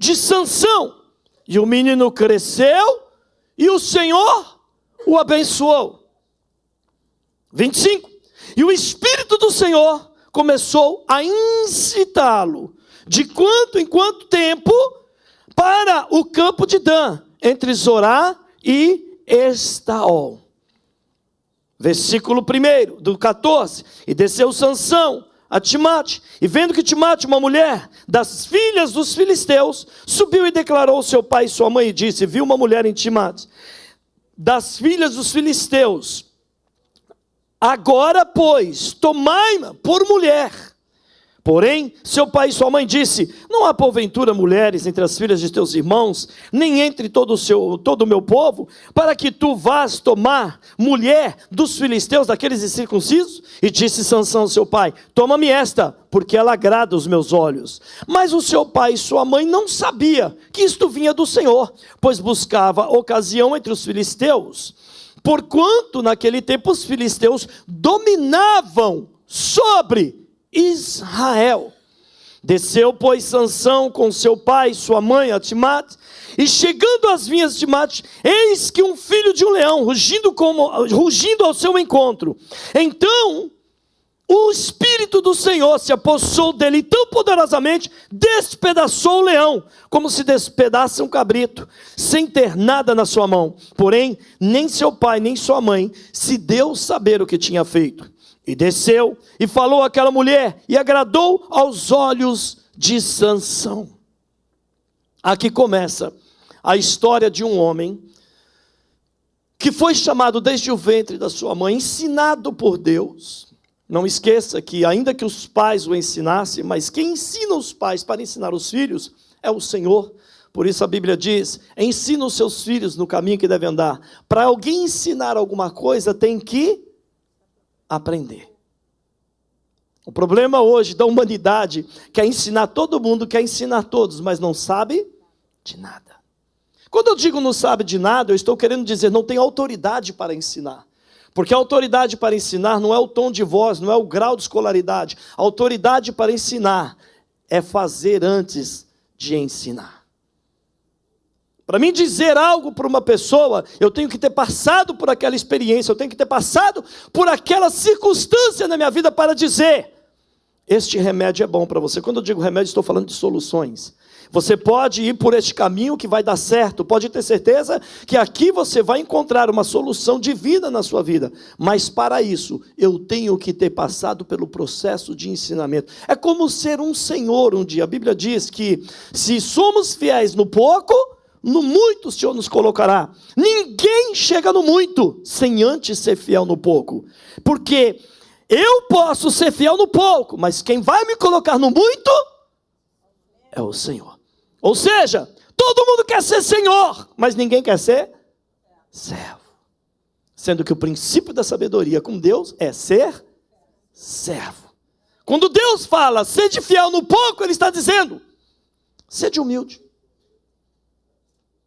de Sansão. E o menino cresceu e o Senhor o abençoou. 25. E o Espírito do Senhor começou a incitá-lo, de quanto em quanto tempo, para o campo de Dan, entre Zorá e Estaol. Versículo 1 do 14. E desceu Sansão a Timate, e vendo que Timate, uma mulher das filhas dos filisteus, subiu e declarou ao seu pai e sua mãe, e disse: viu uma mulher em Timate, das filhas dos filisteus, agora, pois, tomai-ma por mulher. Porém, seu pai e sua mãe disse: não há porventura mulheres entre as filhas de teus irmãos, nem entre todo o meu povo, para que tu vás tomar mulher dos filisteus, daqueles incircuncisos? E disse Sansão ao seu pai: toma-me esta, porque ela agrada os meus olhos. Mas o seu pai e sua mãe não sabia que isto vinha do Senhor, pois buscava ocasião entre os filisteus, porquanto naquele tempo os filisteus dominavam sobre Israel. Desceu, pois, Sansão com seu pai e sua mãe a Timate, e chegando às vinhas de Timate, eis que um filho de um leão, rugindo ao seu encontro. Então o Espírito do Senhor se apossou dele tão poderosamente, despedaçou o leão, como se despedaça um cabrito, sem ter nada na sua mão. Porém, nem seu pai, nem sua mãe se deu saber o que tinha feito. E desceu, e falou àquela mulher, e agradou aos olhos de Sansão. Aqui começa a história de um homem, que foi chamado desde o ventre da sua mãe, ensinado por Deus. Não esqueça que ainda que os pais o ensinassem, mas quem ensina os pais para ensinar os filhos, é o Senhor. Por isso a Bíblia diz: ensina os seus filhos no caminho que devem andar. Para alguém ensinar alguma coisa, tem que aprender. O problema hoje da humanidade quer ensinar todo mundo, quer ensinar todos, mas não sabe de nada. Quando eu digo não sabe de nada, eu estou querendo dizer não tem autoridade para ensinar. Porque a autoridade para ensinar não é o tom de voz, não é o grau de escolaridade. A autoridade para ensinar é fazer antes de ensinar. Para mim dizer algo para uma pessoa, eu tenho que ter passado por aquela experiência, eu tenho que ter passado por aquela circunstância na minha vida para dizer: este remédio é bom para você. Quando eu digo remédio, estou falando de soluções. Você pode ir por este caminho que vai dar certo, pode ter certeza que aqui você vai encontrar uma solução de vida na sua vida. Mas para isso, eu tenho que ter passado pelo processo de ensinamento. É como ser um senhor um dia. A Bíblia diz que se somos fiéis no pouco, no muito o Senhor nos colocará. Ninguém chega no muito sem antes ser fiel no pouco. Porque eu posso ser fiel no pouco, mas quem vai me colocar no muito é o Senhor. Ou seja, todo mundo quer ser senhor, mas ninguém quer ser servo. Sendo que o princípio da sabedoria com Deus é ser servo. Quando Deus fala, sede fiel no pouco, Ele está dizendo, sede humilde.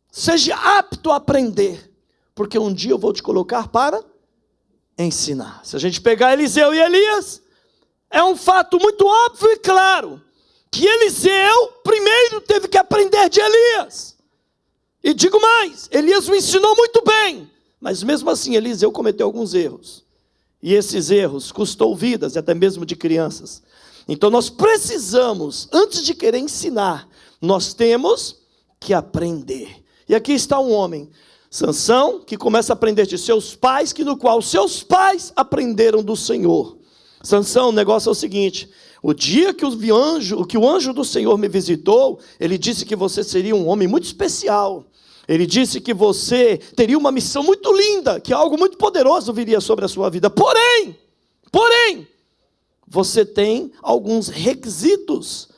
Seja apto a aprender, porque um dia eu vou te colocar para ensinar. Se a gente pegar Eliseu e Elias, é um fato muito óbvio e claro, que Eliseu primeiro teve que aprender de Elias. E digo mais, Elias o ensinou muito bem, mas mesmo assim Eliseu cometeu alguns erros. E esses erros custou vidas, até mesmo de crianças. Então nós precisamos, antes de querer ensinar, nós temos que aprender. E aqui está um homem, Sansão, que começa a aprender de seus pais, no qual seus pais aprenderam do Senhor. Sansão, o negócio é o seguinte: o dia que o anjo do Senhor me visitou, ele disse que você seria um homem muito especial. Ele disse que você teria uma missão muito linda, que algo muito poderoso viria sobre a sua vida. Porém, você tem alguns requisitos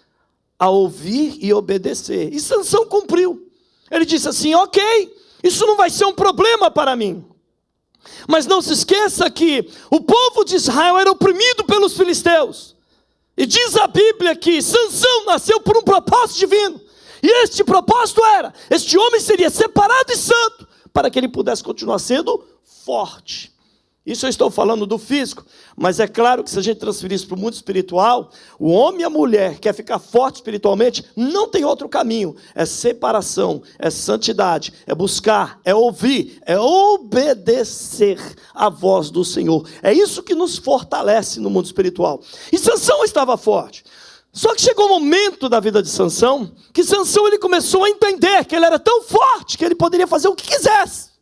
a ouvir e obedecer. E Sansão cumpriu. Ele disse assim: ok, isso não vai ser um problema para mim. Mas não se esqueça que o povo de Israel era oprimido pelos filisteus. E diz a Bíblia que Sansão nasceu por um propósito divino. E este propósito era: este homem seria separado e santo, para que ele pudesse continuar sendo forte. Isso eu estou falando do físico, mas é claro que se a gente transferir isso para o mundo espiritual, o homem e a mulher quer ficar forte espiritualmente, não tem outro caminho. É separação, é santidade, é buscar, é ouvir, é obedecer a voz do Senhor. É isso que nos fortalece no mundo espiritual. E Sansão estava forte. Só que chegou um momento da vida de Sansão, que Sansão ele começou a entender que ele era tão forte que ele poderia fazer o que quisesse.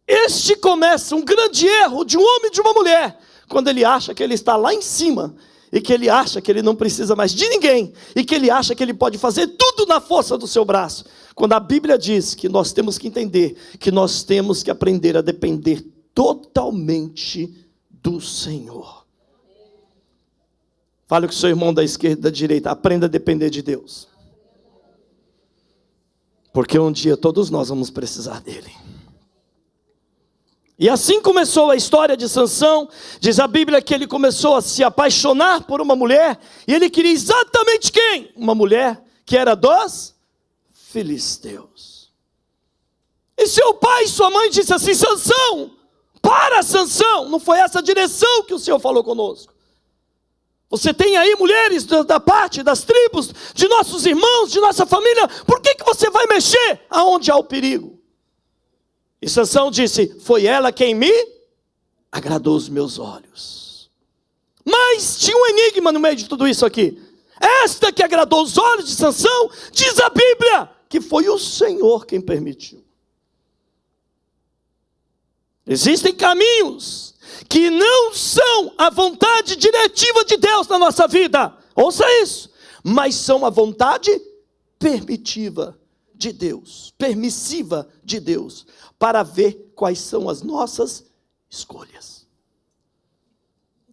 Este começa um grande erro de um homem e de uma mulher, quando ele acha que ele está lá em cima, e que ele acha que ele não precisa mais de ninguém, e que ele acha que ele pode fazer tudo na força do seu braço, quando a Bíblia diz que nós temos que entender, que nós temos que aprender a depender totalmente do Senhor. Fale com o seu irmão da esquerda e da direita, aprenda a depender de Deus, porque um dia todos nós vamos precisar dele. E assim começou a história de Sansão. Diz a Bíblia que ele começou a se apaixonar por uma mulher, e ele queria exatamente quem? Uma mulher que era dos filisteus. E seu pai e sua mãe disse assim: Sansão, para Sansão, não foi essa a direção que o Senhor falou conosco. Você tem aí mulheres da parte das tribos, de nossos irmãos, de nossa família, por que você vai mexer aonde há o perigo? E Sansão disse: foi ela quem me agradou os meus olhos. Mas tinha um enigma no meio de tudo isso aqui. Esta que agradou os olhos de Sansão, diz a Bíblia, que foi o Senhor quem permitiu. Existem caminhos que não são a vontade diretiva de Deus na nossa vida. Ouça isso. Mas são a vontade permitiva de Deus, permissiva de Deus, para ver quais são as nossas escolhas.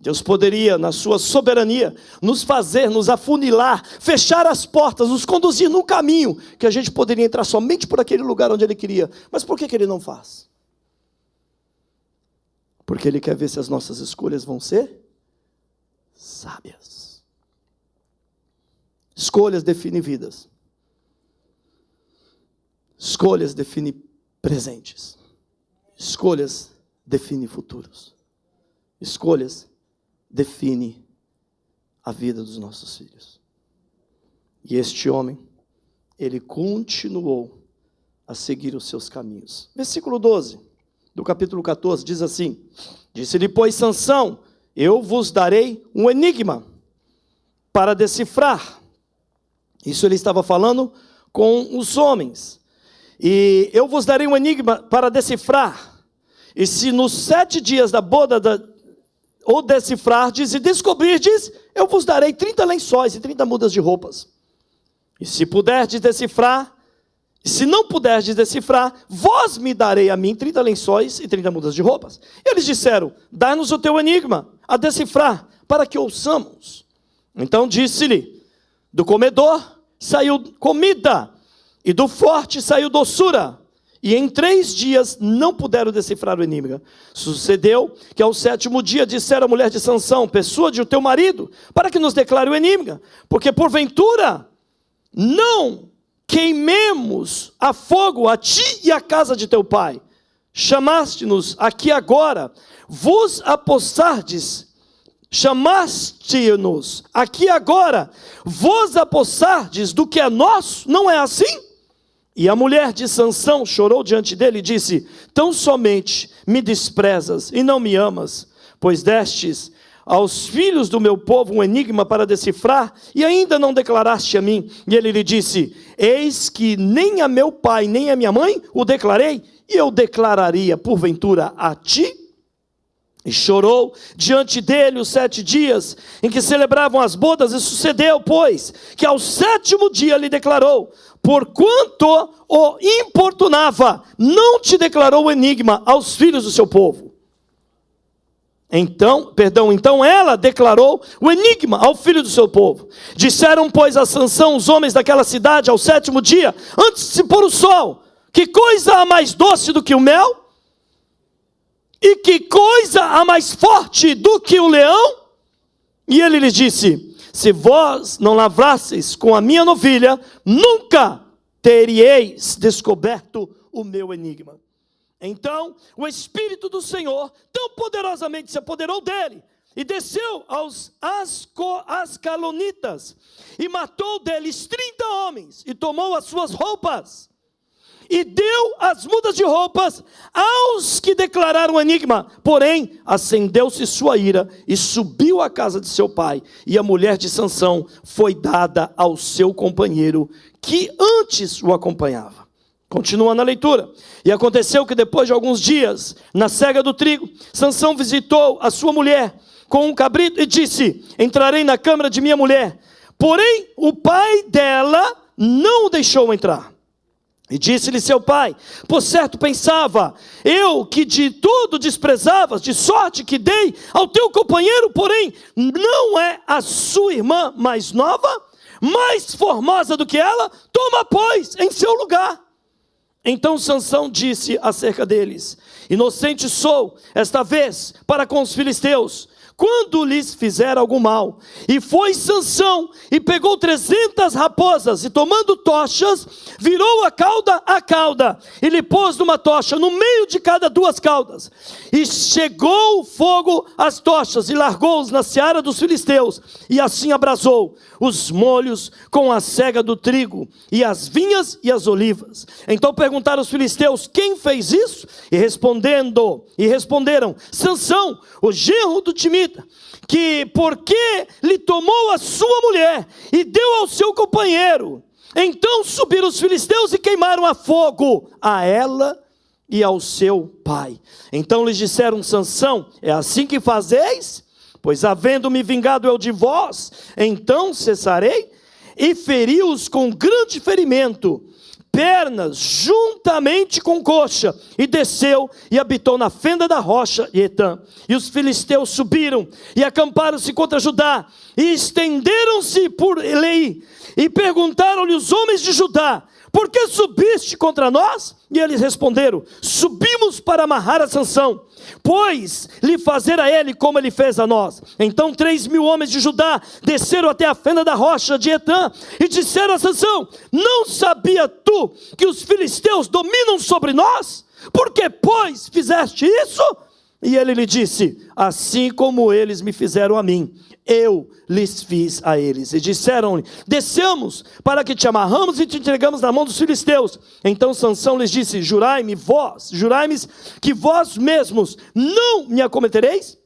Deus poderia, na sua soberania, nos fazer, nos afunilar, fechar as portas, nos conduzir num caminho que a gente poderia entrar somente por aquele lugar onde Ele queria. Mas por que Ele não faz? Porque Ele quer ver se as nossas escolhas vão ser sábias. Escolhas definem vidas. Escolhas definem presentes. Escolhas definem futuros. Escolhas definem a vida dos nossos filhos. E este homem, ele continuou a seguir os seus caminhos. Versículo 12, do capítulo 14, diz assim: disse-lhe, pois, Sansão, eu vos darei um enigma para decifrar. Isso ele estava falando com os homens. E eu vos darei um enigma para decifrar. E se nos 7 dias da boda ou decifrardes e descobrirdes, eu vos darei 30 lençóis e 30 mudas de roupas. E se puderdes decifrar, e se não puderdes decifrar, vós me darei a mim 30 lençóis e 30 mudas de roupas. Eles disseram, dá-nos o teu enigma a decifrar, para que ouçamos. Então disse-lhe, do comedor saiu comida, e do forte saiu doçura. E em 3 dias não puderam decifrar o enigma. Sucedeu que ao 7º dia disseram a mulher de Sansão, persuade o teu marido, para que nos declare o enigma, porque porventura não queimemos a fogo a ti e a casa de teu pai. Chamaste-nos aqui agora, vos apossardes, chamaste-nos aqui agora, vos apossardes do que é nosso, não é assim? E a mulher de Sansão chorou diante dele e disse, tão somente me desprezas e não me amas, pois destes aos filhos do meu povo um enigma para decifrar, e ainda não declaraste a mim. E ele lhe disse, eis que nem a meu pai, nem a minha mãe o declarei, e eu declararia porventura a ti? E chorou diante dele os 7 dias em que celebravam as bodas, e sucedeu, pois, que ao 7º dia lhe declarou, porquanto o importunava, não te declarou o enigma aos filhos do seu povo. Então ela declarou o enigma ao filho do seu povo. Disseram, pois, a Sansão os homens daquela cidade ao 7º dia, antes de se pôr o sol, que coisa há mais doce do que o mel? E que coisa há mais forte do que o leão? E ele lhes disse, se vós não lavrasseis com a minha novilha, nunca teríeis descoberto o meu enigma. Então o Espírito do Senhor tão poderosamente se apoderou dele, e desceu aos Ascalonitas, e matou deles 30 homens, e tomou as suas roupas, e deu as mudas de roupas aos que declararam o enigma. Porém, acendeu-se sua ira, e subiu à casa de seu pai, e a mulher de Sansão foi dada ao seu companheiro, que antes o acompanhava. Continuando a leitura. E aconteceu que depois de alguns dias, na cega do trigo, Sansão visitou a sua mulher com um cabrito e disse: entrarei na câmara de minha mulher. Porém, o pai dela não o deixou entrar. E disse-lhe seu pai: por certo pensava eu que de tudo desprezavas, de sorte que dei ao teu companheiro, porém não é a sua irmã mais nova, mais formosa do que ela? Toma, pois, em seu lugar. Então Sansão disse acerca deles: inocente sou esta vez para com os filisteus, quando lhes fizer algum mal. E foi Sansão, e pegou 300 raposas, e tomando tochas, virou a cauda, e lhe pôs numa tocha, no meio de cada 2 caudas. E chegou o fogo às tochas, e largou-os na seara dos filisteus, e assim abrasou os molhos com a cega do trigo, e as vinhas e as olivas. Então perguntaram os filisteus: quem fez isso? E responderam: Sansão, o genro do Timita, que porque lhe tomou a sua mulher e deu ao seu companheiro. Então subiram os filisteus e queimaram a fogo a ela e ao seu pai. Então lhes disseram: Sansão, é assim que fazeis? Pois havendo-me vingado eu de vós, então cessarei. E feriu-os com grande ferimento, pernas juntamente com coxa, e desceu e habitou na fenda da rocha de Etã. E os filisteus subiram e acamparam-se contra Judá, e estenderam-se por Elei, e perguntaram-lhe os homens de Judá: por que subiste contra nós? E eles responderam: subimos para amarrar a Sansão, pois lhe fazer a ele como ele fez a nós. Então 3.000 homens de Judá desceram até a fenda da rocha de Etã, e disseram a Sansão: não sabia tu que os filisteus dominam sobre nós? Por que, pois, fizeste isso? E ele lhe disse: assim como eles me fizeram a mim, eu lhes fiz a eles. E disseram-lhe: desçamos para que te amarramos e te entregamos na mão dos filisteus. Então Sansão lhes disse: jurai-me que vós mesmos não me acometereis?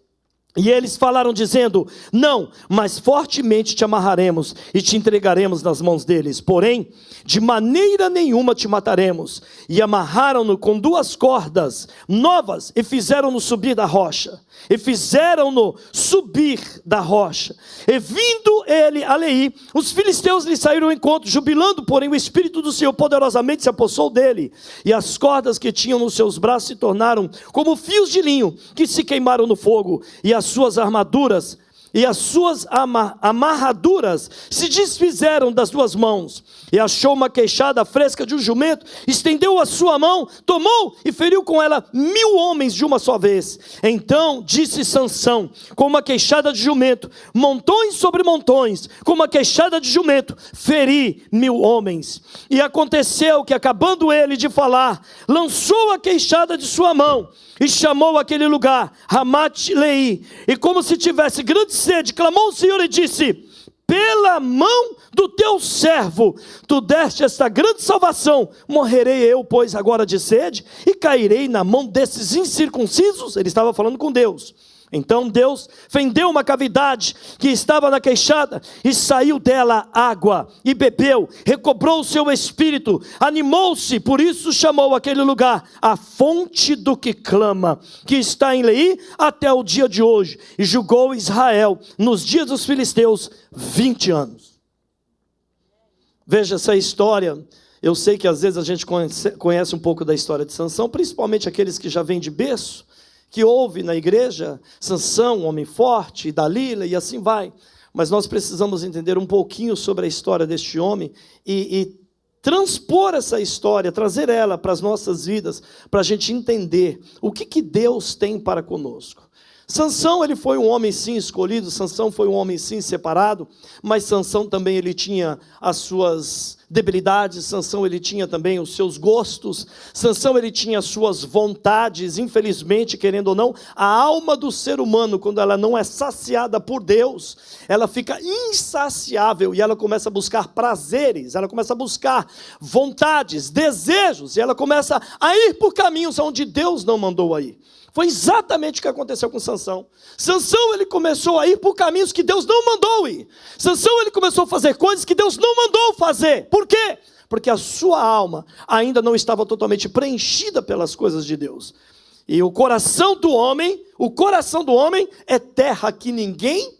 E eles falaram dizendo: não, mas fortemente te amarraremos e te entregaremos nas mãos deles, porém de maneira nenhuma te mataremos. E amarraram-no com 2 cordas novas e fizeram-no subir da rocha. E vindo ele a Leí, os filisteus lhe saíram ao encontro, jubilando, porém o Espírito do Senhor poderosamente se apossou dele, e as cordas que tinham nos seus braços se tornaram como fios de linho que se queimaram no fogo, e as suas armaduras e as suas amarraduras se desfizeram das 2 mãos. E achou uma queixada fresca de um jumento, estendeu a sua mão, tomou e feriu com ela 1.000 homens de uma só vez. Então disse Sansão, com uma queixada de jumento, montões sobre montões, com uma queixada de jumento, feri 1.000 homens. E aconteceu que, acabando ele de falar, lançou a queixada de sua mão, e chamou aquele lugar Ramat-Leí, e como se tivesse grande sede, clamou ao Senhor e disse: pela mão do teu servo, tu deste esta grande salvação, morrerei eu, pois, agora de sede, e cairei na mão desses incircuncisos? Ele estava falando com Deus. Então Deus fendeu uma cavidade que estava na queixada, e saiu dela água, e bebeu, recobrou o seu espírito, animou-se, por isso chamou aquele lugar a fonte do que clama, que está em Leí até o dia de hoje, e julgou Israel nos dias dos filisteus 20 anos. Veja essa história. Eu sei que às vezes a gente conhece um pouco da história de Sansão, principalmente aqueles que já vêm de berço, que houve na igreja, Sansão, um homem forte, Dalila, e assim vai. Mas nós precisamos entender um pouquinho sobre a história deste homem e transpor essa história, trazer ela para as nossas vidas, para a gente entender o que Deus tem para conosco. Sansão, ele foi um homem sim escolhido, Sansão foi um homem sim separado, mas Sansão também ele tinha as suas debilidades, Sansão ele tinha também os seus gostos, Sansão ele tinha as suas vontades. Infelizmente, querendo ou não, a alma do ser humano, quando ela não é saciada por Deus, ela fica insaciável e ela começa a buscar prazeres, ela começa a buscar vontades, desejos, e ela começa a ir por caminhos onde Deus não mandou a ir. Foi exatamente o que aconteceu com Sansão. Sansão ele começou a ir por caminhos que Deus não mandou ir. Sansão ele começou a fazer coisas que Deus não mandou fazer. Por quê? Porque a sua alma ainda não estava totalmente preenchida pelas coisas de Deus. E o coração do homem é terra que ninguém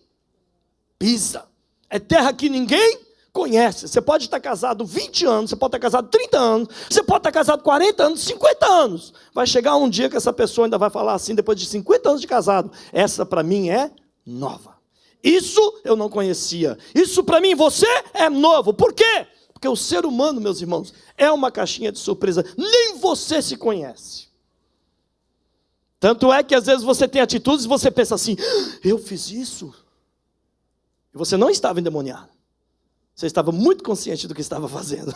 pisa. É terra que ninguém conhece. Você pode estar casado 20 anos, você pode estar casado 30 anos, você pode estar casado 40 anos, 50 anos. Vai chegar um dia que essa pessoa ainda vai falar assim, depois de 50 anos de casado: essa para mim é nova. Isso eu não conhecia. Isso para mim, você é novo. Por quê? Porque o ser humano, meus irmãos, é uma caixinha de surpresa. Nem você se conhece. Tanto é que às vezes você tem atitudes e você pensa assim: eu fiz isso. E você não estava endemoniado. Você estava muito consciente do que estava fazendo.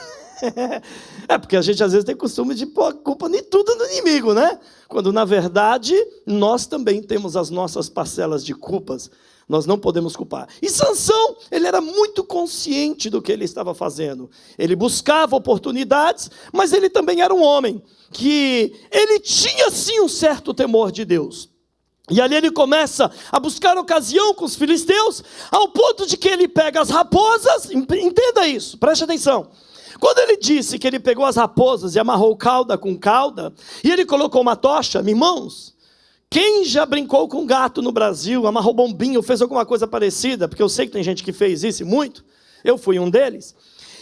É porque a gente às vezes tem costume de pôr a culpa de tudo no inimigo, né? Quando na verdade nós também temos as nossas parcelas de culpas. Nós não podemos culpar. E Sansão, ele era muito consciente do que ele estava fazendo. Ele buscava oportunidades, mas ele também era um homem que ele tinha sim um certo temor de Deus. E ali ele começa a buscar ocasião com os filisteus, ao ponto de que ele pega as raposas. Entenda isso, preste atenção. Quando ele disse que ele pegou as raposas e amarrou cauda com cauda, e ele colocou uma tocha, irmãos, quem já brincou com gato no Brasil, amarrou bombinho, fez alguma coisa parecida, porque eu sei que tem gente que fez isso e muito, eu fui um deles.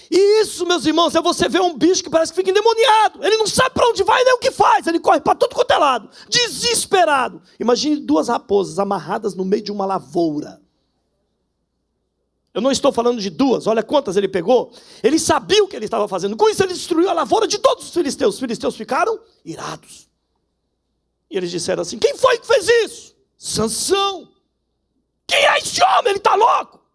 E isso, meus irmãos, é você ver um bicho que parece que fica endemoniado. Ele não sabe para onde vai nem o que faz. Ele corre para tudo quanto é lado, desesperado. Imagine 2 raposas amarradas no meio de uma lavoura. Eu não estou falando de 2, olha quantas ele pegou. Ele sabia o que ele estava fazendo. Com isso ele destruiu a lavoura de todos os filisteus. Os filisteus ficaram irados. E eles disseram assim: quem foi que fez isso? Sansão. Quem é esse homem? Ele está louco.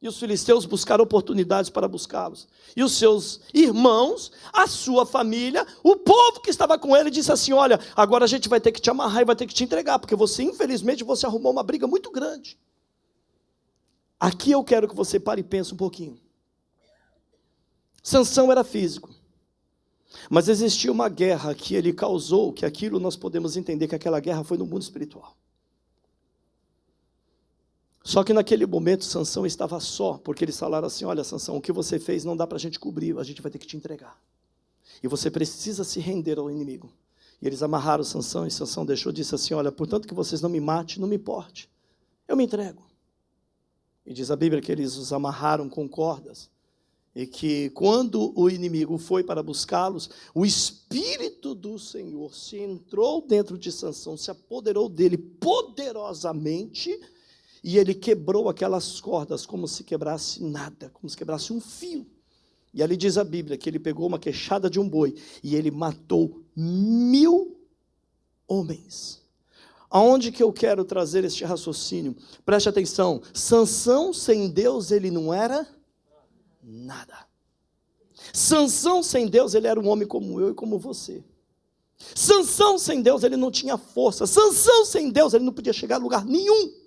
E os filisteus buscaram oportunidades para buscá-los. E os seus irmãos, a sua família, o povo que estava com ele, disse assim: olha, agora a gente vai ter que te amarrar e vai ter que te entregar, porque você, infelizmente, você arrumou uma briga muito grande. Aqui eu quero que você pare e pense um pouquinho. Sansão era físico, mas existia uma guerra que ele causou, que aquilo nós podemos entender que aquela guerra foi no mundo espiritual. Só que naquele momento Sansão estava só, porque eles falaram assim: olha, Sansão, o que você fez não dá para a gente cobrir, a gente vai ter que te entregar. E você precisa se render ao inimigo. E eles amarraram Sansão, e Sansão deixou, disse assim: olha, portanto que vocês não me matem, não me importe, eu me entrego. E diz a Bíblia que eles os amarraram com cordas, e que quando o inimigo foi para buscá-los, o Espírito do Senhor se entrou dentro de Sansão, se apoderou dele poderosamente, e ele quebrou aquelas cordas como se quebrasse nada, como se quebrasse um fio. E ali diz a Bíblia que ele pegou uma queixada de um boi e ele matou 1000 homens. Aonde que eu quero trazer este raciocínio? Preste atenção, Sansão sem Deus ele não era nada. Sansão sem Deus ele era um homem como eu e como você. Sansão sem Deus ele não tinha força. Sansão sem Deus ele não podia chegar a lugar nenhum.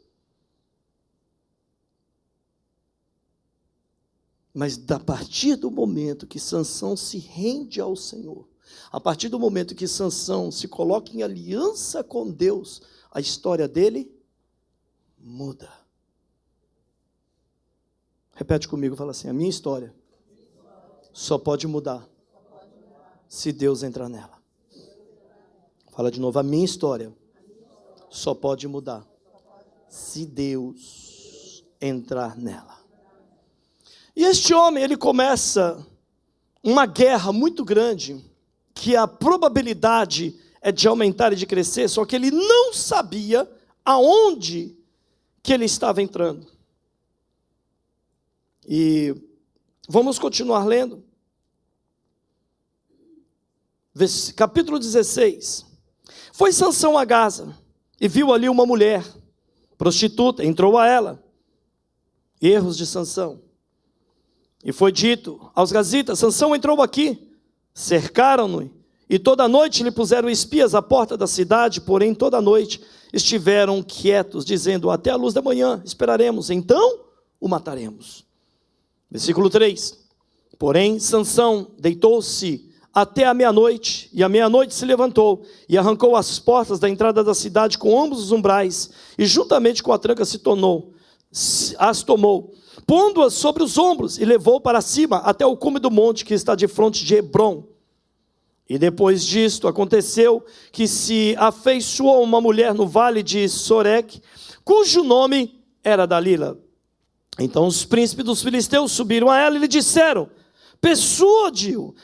Mas a partir do momento que Sansão se rende ao Senhor, a partir do momento que Sansão se coloca em aliança com Deus, a história dele muda. Repete comigo, fala assim: a minha história só pode mudar se Deus entrar nela. Fala de novo: a minha história só pode mudar se Deus entrar nela. E este homem, ele começa uma guerra muito grande, que a probabilidade é de aumentar e de crescer, só que ele não sabia aonde que ele estava entrando. E vamos continuar lendo. Capítulo 16. Foi Sansão a Gaza, e viu ali uma mulher, prostituta, entrou a ela. Erros de Sansão. E foi dito aos gazitas: Sansão entrou aqui. Cercaram-no e toda noite lhe puseram espias à porta da cidade, porém toda noite estiveram quietos, dizendo: até a luz da manhã esperaremos, então o mataremos. Versículo 3. Porém Sansão deitou-se até a meia-noite, e à meia-noite se levantou e arrancou as portas da entrada da cidade com ambos os umbrais, e juntamente com a tranca as tomou, pondo-as sobre os ombros, e levou para cima até o cume do monte que está de frente de Hebrom. E depois disto aconteceu que se afeiçoou uma mulher no vale de Sorek, cujo nome era Dalila. Então os príncipes dos filisteus subiram a ela e lhe disseram: persuade-o,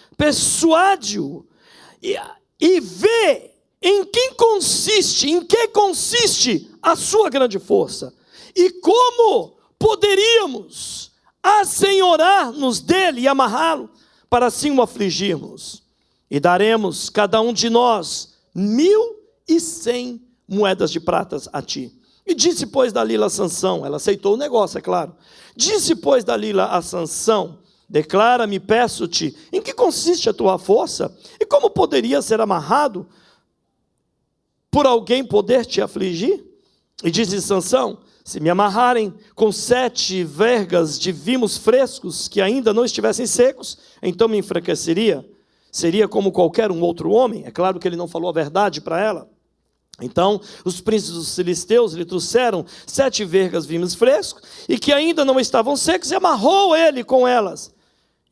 e vê em que consiste a sua grande força, e como poderíamos assenhorar-nos dele e amarrá-lo, para assim o afligirmos. E daremos cada um de nós 1.100 moedas de prata a ti. E disse, pois, Dalila a Sansão, ela aceitou o negócio, é claro. Disse, pois, Dalila a Sansão: declara-me, peço-te, em que consiste a tua força? E como poderia ser amarrado por alguém poder te afligir? E disse Sansão: se me amarrarem com 7 vergas de vimos frescos que ainda não estivessem secos, então me enfraqueceria. Seria como qualquer um outro homem. É claro que ele não falou a verdade para ela. Então os príncipes dos filisteus lhe trouxeram 7 vergas de vimos frescos, e que ainda não estavam secos, e amarrou ele com elas.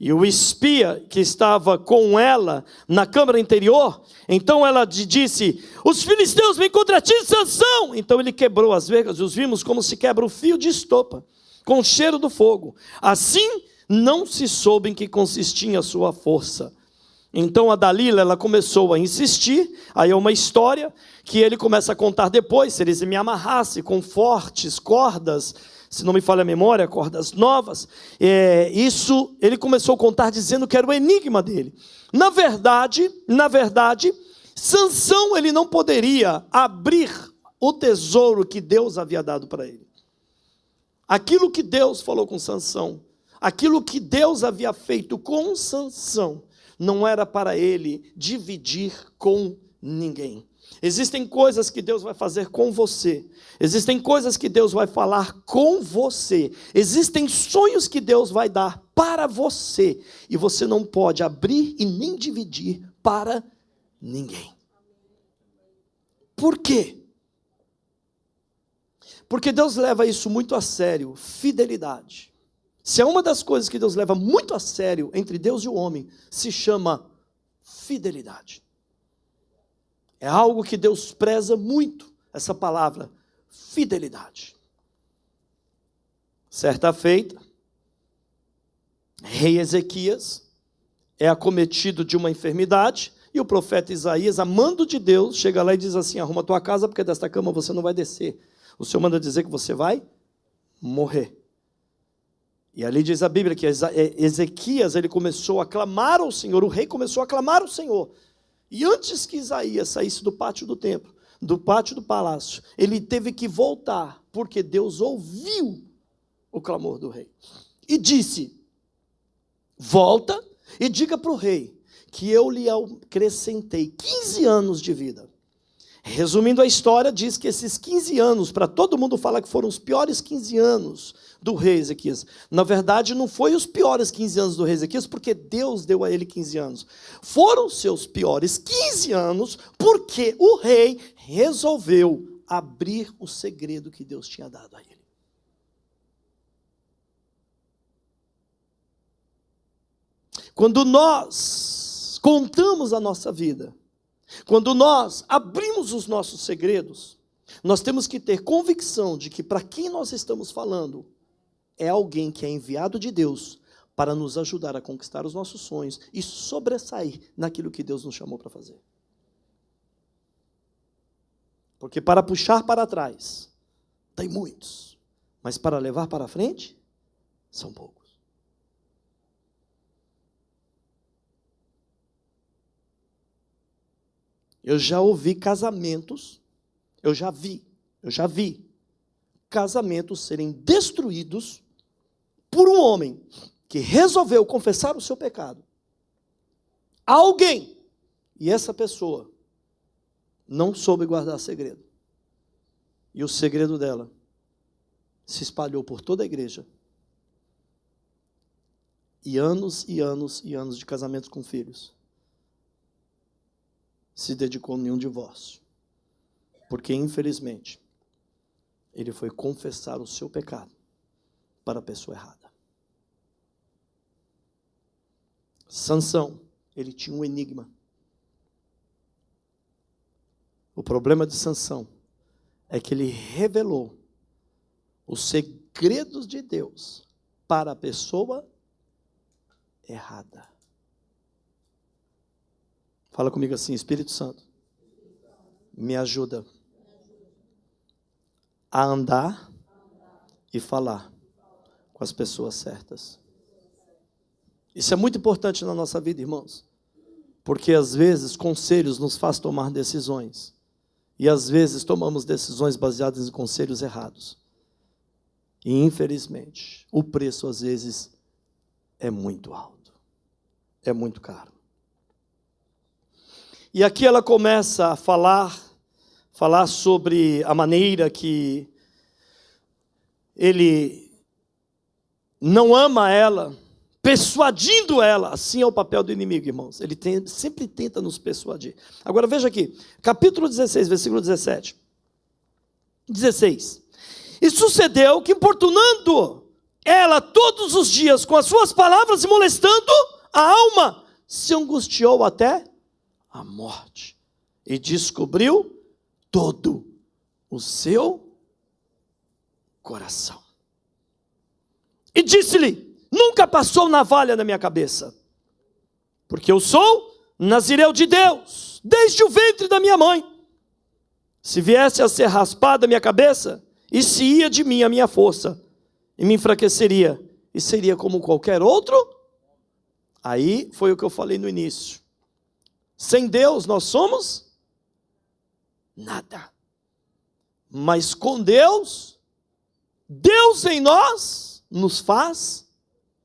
E o espia que estava com ela na câmara interior, então ela disse: os filisteus vêm contra ti, Sansão. Então ele quebrou as vergas e os vimos como se quebra o fio de estopa, com o cheiro do fogo. Assim não se soube em que consistia a sua força. Então a Dalila, ela começou a insistir. Aí é uma história que ele começa a contar depois: se eles me amarrassem com fortes cordas, se não me falha a memória, cordas novas, isso ele começou a contar dizendo que era o enigma dele. Na verdade, Sansão, ele não poderia abrir o tesouro que Deus havia dado para ele. Aquilo que Deus falou com Sansão, aquilo que Deus havia feito com Sansão, não era para ele dividir com ninguém. Existem coisas que Deus vai fazer com você. Existem coisas que Deus vai falar com você. Existem sonhos que Deus vai dar para você. E você não pode abrir e nem dividir para ninguém. Por quê? Porque Deus leva isso muito a sério. Fidelidade. Se é uma das coisas que Deus leva muito a sério entre Deus e o homem, se chama fidelidade. É algo que Deus preza muito, essa palavra, fidelidade. Certa feita, rei Ezequias é acometido de uma enfermidade, e o profeta Isaías, a mando de Deus, chega lá e diz assim: arruma a tua casa, porque desta cama você não vai descer. O Senhor manda dizer que você vai morrer. E ali diz a Bíblia que Ezequias, ele começou a clamar ao Senhor, o rei começou a clamar ao Senhor. E antes que Isaías saísse do pátio do templo, do pátio do palácio, ele teve que voltar, porque Deus ouviu o clamor do rei. E disse: volta e diga para o rei que eu lhe acrescentei 15 anos de vida. Resumindo a história, diz que esses 15 anos, para todo mundo falar que foram os piores 15 anos do rei Ezequias, na verdade não foi os piores 15 anos do rei Ezequias, porque Deus deu a ele 15 anos. Foram seus piores 15 anos, porque o rei resolveu abrir o segredo que Deus tinha dado a ele. Quando nós contamos a nossa vida, quando nós abrimos os nossos segredos, nós temos que ter convicção de que para quem nós estamos falando é alguém que é enviado de Deus para nos ajudar a conquistar os nossos sonhos e sobressair naquilo que Deus nos chamou para fazer. Porque para puxar para trás, tem muitos, mas para levar para frente, são poucos. Eu já ouvi casamentos, eu já vi casamentos serem destruídos por um homem que resolveu confessar o seu pecado a alguém, e essa pessoa não soube guardar segredo. E o segredo dela se espalhou por toda a igreja. E anos e anos e anos de casamentos com filhos se dedicou em um divórcio. Porque, infelizmente, ele foi confessar o seu pecado para a pessoa errada. Sansão, ele tinha um enigma. O problema de Sansão é que ele revelou os segredos de Deus para a pessoa errada. Fala comigo assim: Espírito Santo, me ajuda a andar e falar com as pessoas certas. Isso é muito importante na nossa vida, irmãos, porque às vezes conselhos nos faz tomar decisões, e às vezes tomamos decisões baseadas em conselhos errados, e infelizmente o preço às vezes é muito alto, é muito caro. E aqui ela começa a falar sobre a maneira que ele não ama ela, persuadindo ela. Assim é o papel do inimigo, irmãos. Ele sempre tenta nos persuadir. Agora veja aqui, capítulo 16, versículo 17. 16. E sucedeu que, importunando ela todos os dias com as suas palavras e molestando a alma, se angustiou até a morte. E descobriu todo o seu coração. E disse-lhe: nunca passou navalha na minha cabeça, porque eu sou nazireu de Deus, desde o ventre da minha mãe. Se viesse a ser raspada a minha cabeça, e se ia de mim a minha força, e me enfraqueceria, e seria como qualquer outro. Aí foi o que eu falei no início. Sem Deus nós somos nada. Mas com Deus, Deus em nós nos faz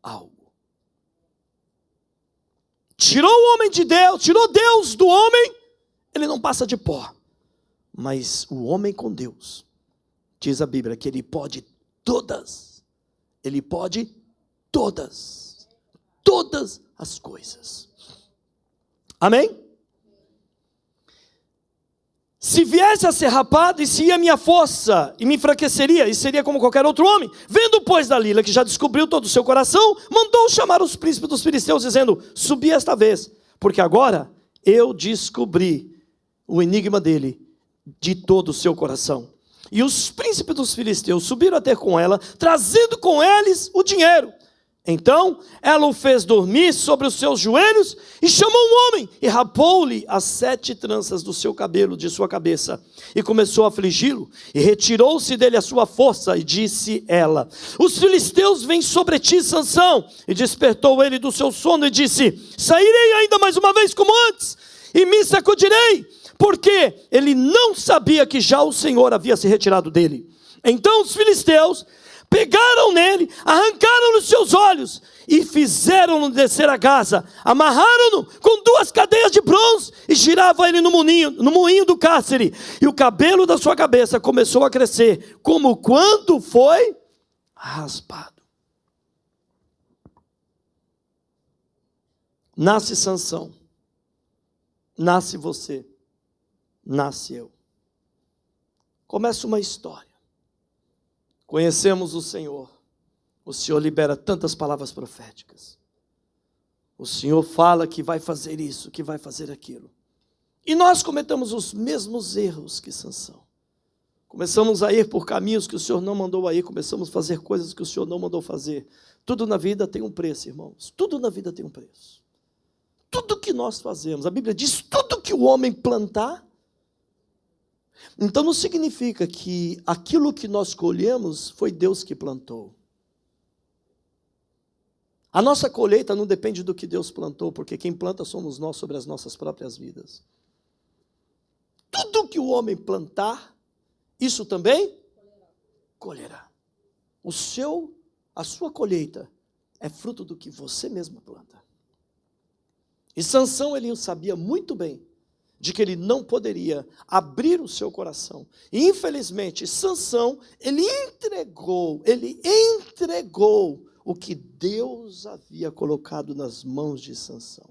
algo. Tirou o homem de Deus, tirou Deus do homem, ele não passa de pó. Mas o homem com Deus, diz a Bíblia, que ele pode todas as coisas. Amém? Se viesse a ser rapado, e se ia a minha força, e me enfraqueceria, e seria como qualquer outro homem. Vendo, pois, Dalila, que já descobriu todo o seu coração, mandou chamar os príncipes dos filisteus, dizendo: subi esta vez, porque agora eu descobri o enigma dele, de todo o seu coração. E os príncipes dos filisteus subiram até com ela, trazendo com eles o dinheiro. Então ela o fez dormir sobre os seus joelhos, e chamou um homem, e rapou-lhe as 7 tranças do seu cabelo, de sua cabeça, e começou a afligi-lo, e retirou-se dele a sua força, e disse ela: os filisteus vêm sobre ti, Sansão. E despertou ele do seu sono, e disse: sairei ainda mais uma vez como antes, e me sacudirei, porque ele não sabia que já o Senhor havia se retirado dele. Então os filisteus pegaram nele, arrancaram-lhe os seus olhos e fizeram-no descer a Gaza, amarraram-no com 2 cadeias de bronze e giravam ele no moinho do cárcere, e o cabelo da sua cabeça começou a crescer, como quando foi raspado. Nasce Sansão, nasce você, nasce eu. Começa uma história. Conhecemos o Senhor libera tantas palavras proféticas, o Senhor fala que vai fazer isso, que vai fazer aquilo, e nós cometemos os mesmos erros que Sansão. Começamos a ir por caminhos que o Senhor não mandou a ir, começamos a fazer coisas que o Senhor não mandou fazer. Tudo na vida tem um preço, irmãos, tudo na vida tem um preço. Tudo que nós fazemos, a Bíblia diz, tudo que o homem plantar. Então não significa que aquilo que nós colhemos foi Deus que plantou. A nossa colheita não depende do que Deus plantou, porque quem planta somos nós sobre as nossas próprias vidas. Tudo que o homem plantar, isso também colherá. A sua colheita é fruto do que você mesmo planta. E Sansão, ele sabia muito bem de que ele não poderia abrir o seu coração. E infelizmente, Sansão, ele entregou o que Deus havia colocado nas mãos de Sansão.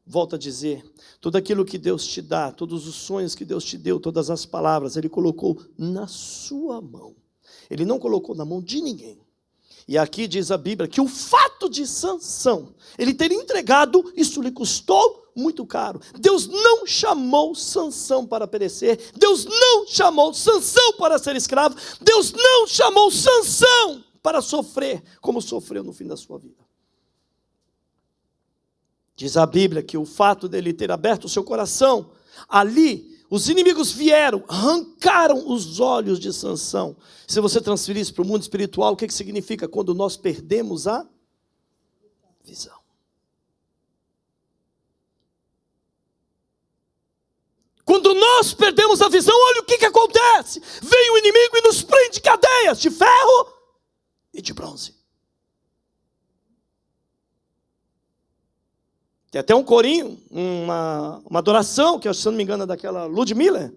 Volto a dizer, tudo aquilo que Deus te dá, todos os sonhos que Deus te deu, todas as palavras, Ele colocou na sua mão. Ele não colocou na mão de ninguém. E aqui diz a Bíblia que o fato de Sansão, ele ter entregado, isso lhe custou muito caro. Deus não chamou Sansão para perecer. Deus não chamou Sansão para ser escravo. Deus não chamou Sansão para sofrer como sofreu no fim da sua vida. Diz a Bíblia que o fato dele ter aberto o seu coração, ali os inimigos vieram, arrancaram os olhos de Sansão. Se você transferir isso para o mundo espiritual, o que significa? Quando nós perdemos a visão. Quando nós perdemos a visão, olha o que acontece. Vem o inimigo e nos prende cadeias de ferro e de bronze. Tem até um corinho, uma adoração, que se não me engano é daquela Ludmilla,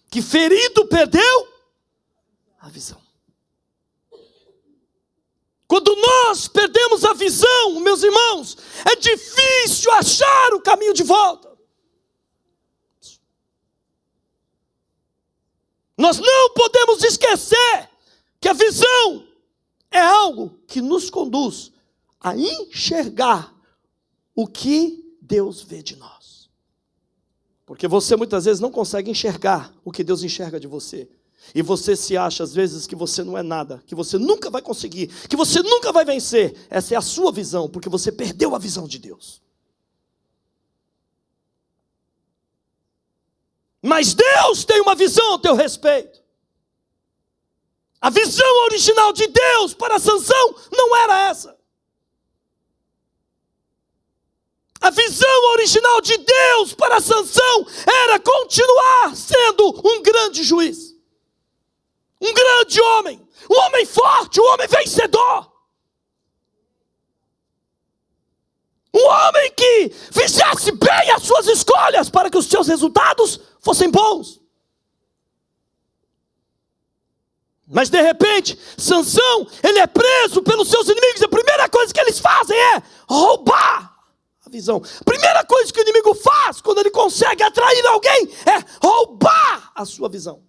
que ferido perdeu a visão. Quando nós perdemos a visão, meus irmãos, é difícil achar o caminho de volta. Nós não podemos esquecer que a visão é algo que nos conduz a enxergar o que Deus vê de nós. Porque você muitas vezes não consegue enxergar o que Deus enxerga de você. E você se acha às vezes que você não é nada, que você nunca vai conseguir, que você nunca vai vencer. Essa é a sua visão, porque você perdeu a visão de Deus. Mas Deus tem uma visão a teu respeito. A visão original de Deus para Sansão não era essa. A visão original de Deus para Sansão era continuar sendo um grande juiz. Um grande homem. Um homem forte, um homem vencedor. Um homem que fizesse bem as suas escolhas para que os seus resultados fossem bons. Mas de repente, Sansão, ele é preso pelos seus inimigos. A primeira coisa que eles fazem é roubar a visão. A primeira coisa que o inimigo faz quando ele consegue atrair alguém é roubar a sua visão.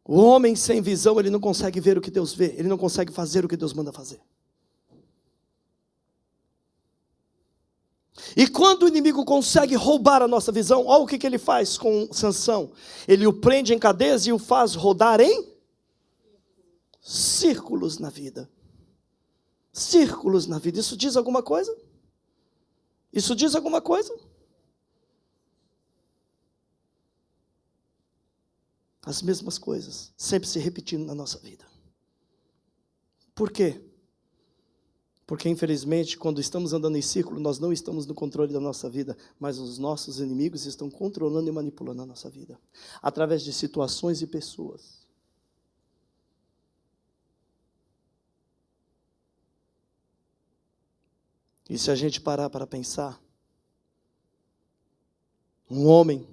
O homem sem visão, ele não consegue ver o que Deus vê. Ele não consegue fazer o que Deus manda fazer. E quando o inimigo consegue roubar a nossa visão, olha o que ele faz com Sansão. Ele o prende em cadeias e o faz rodar em círculos na vida. Círculos na vida. Isso diz alguma coisa? Isso diz alguma coisa? As mesmas coisas, sempre se repetindo na nossa vida. Por quê? Porque infelizmente, quando estamos andando em círculo, nós não estamos no controle da nossa vida, mas os nossos inimigos estão controlando e manipulando a nossa vida, através de situações e pessoas. E se a gente parar para pensar, um homem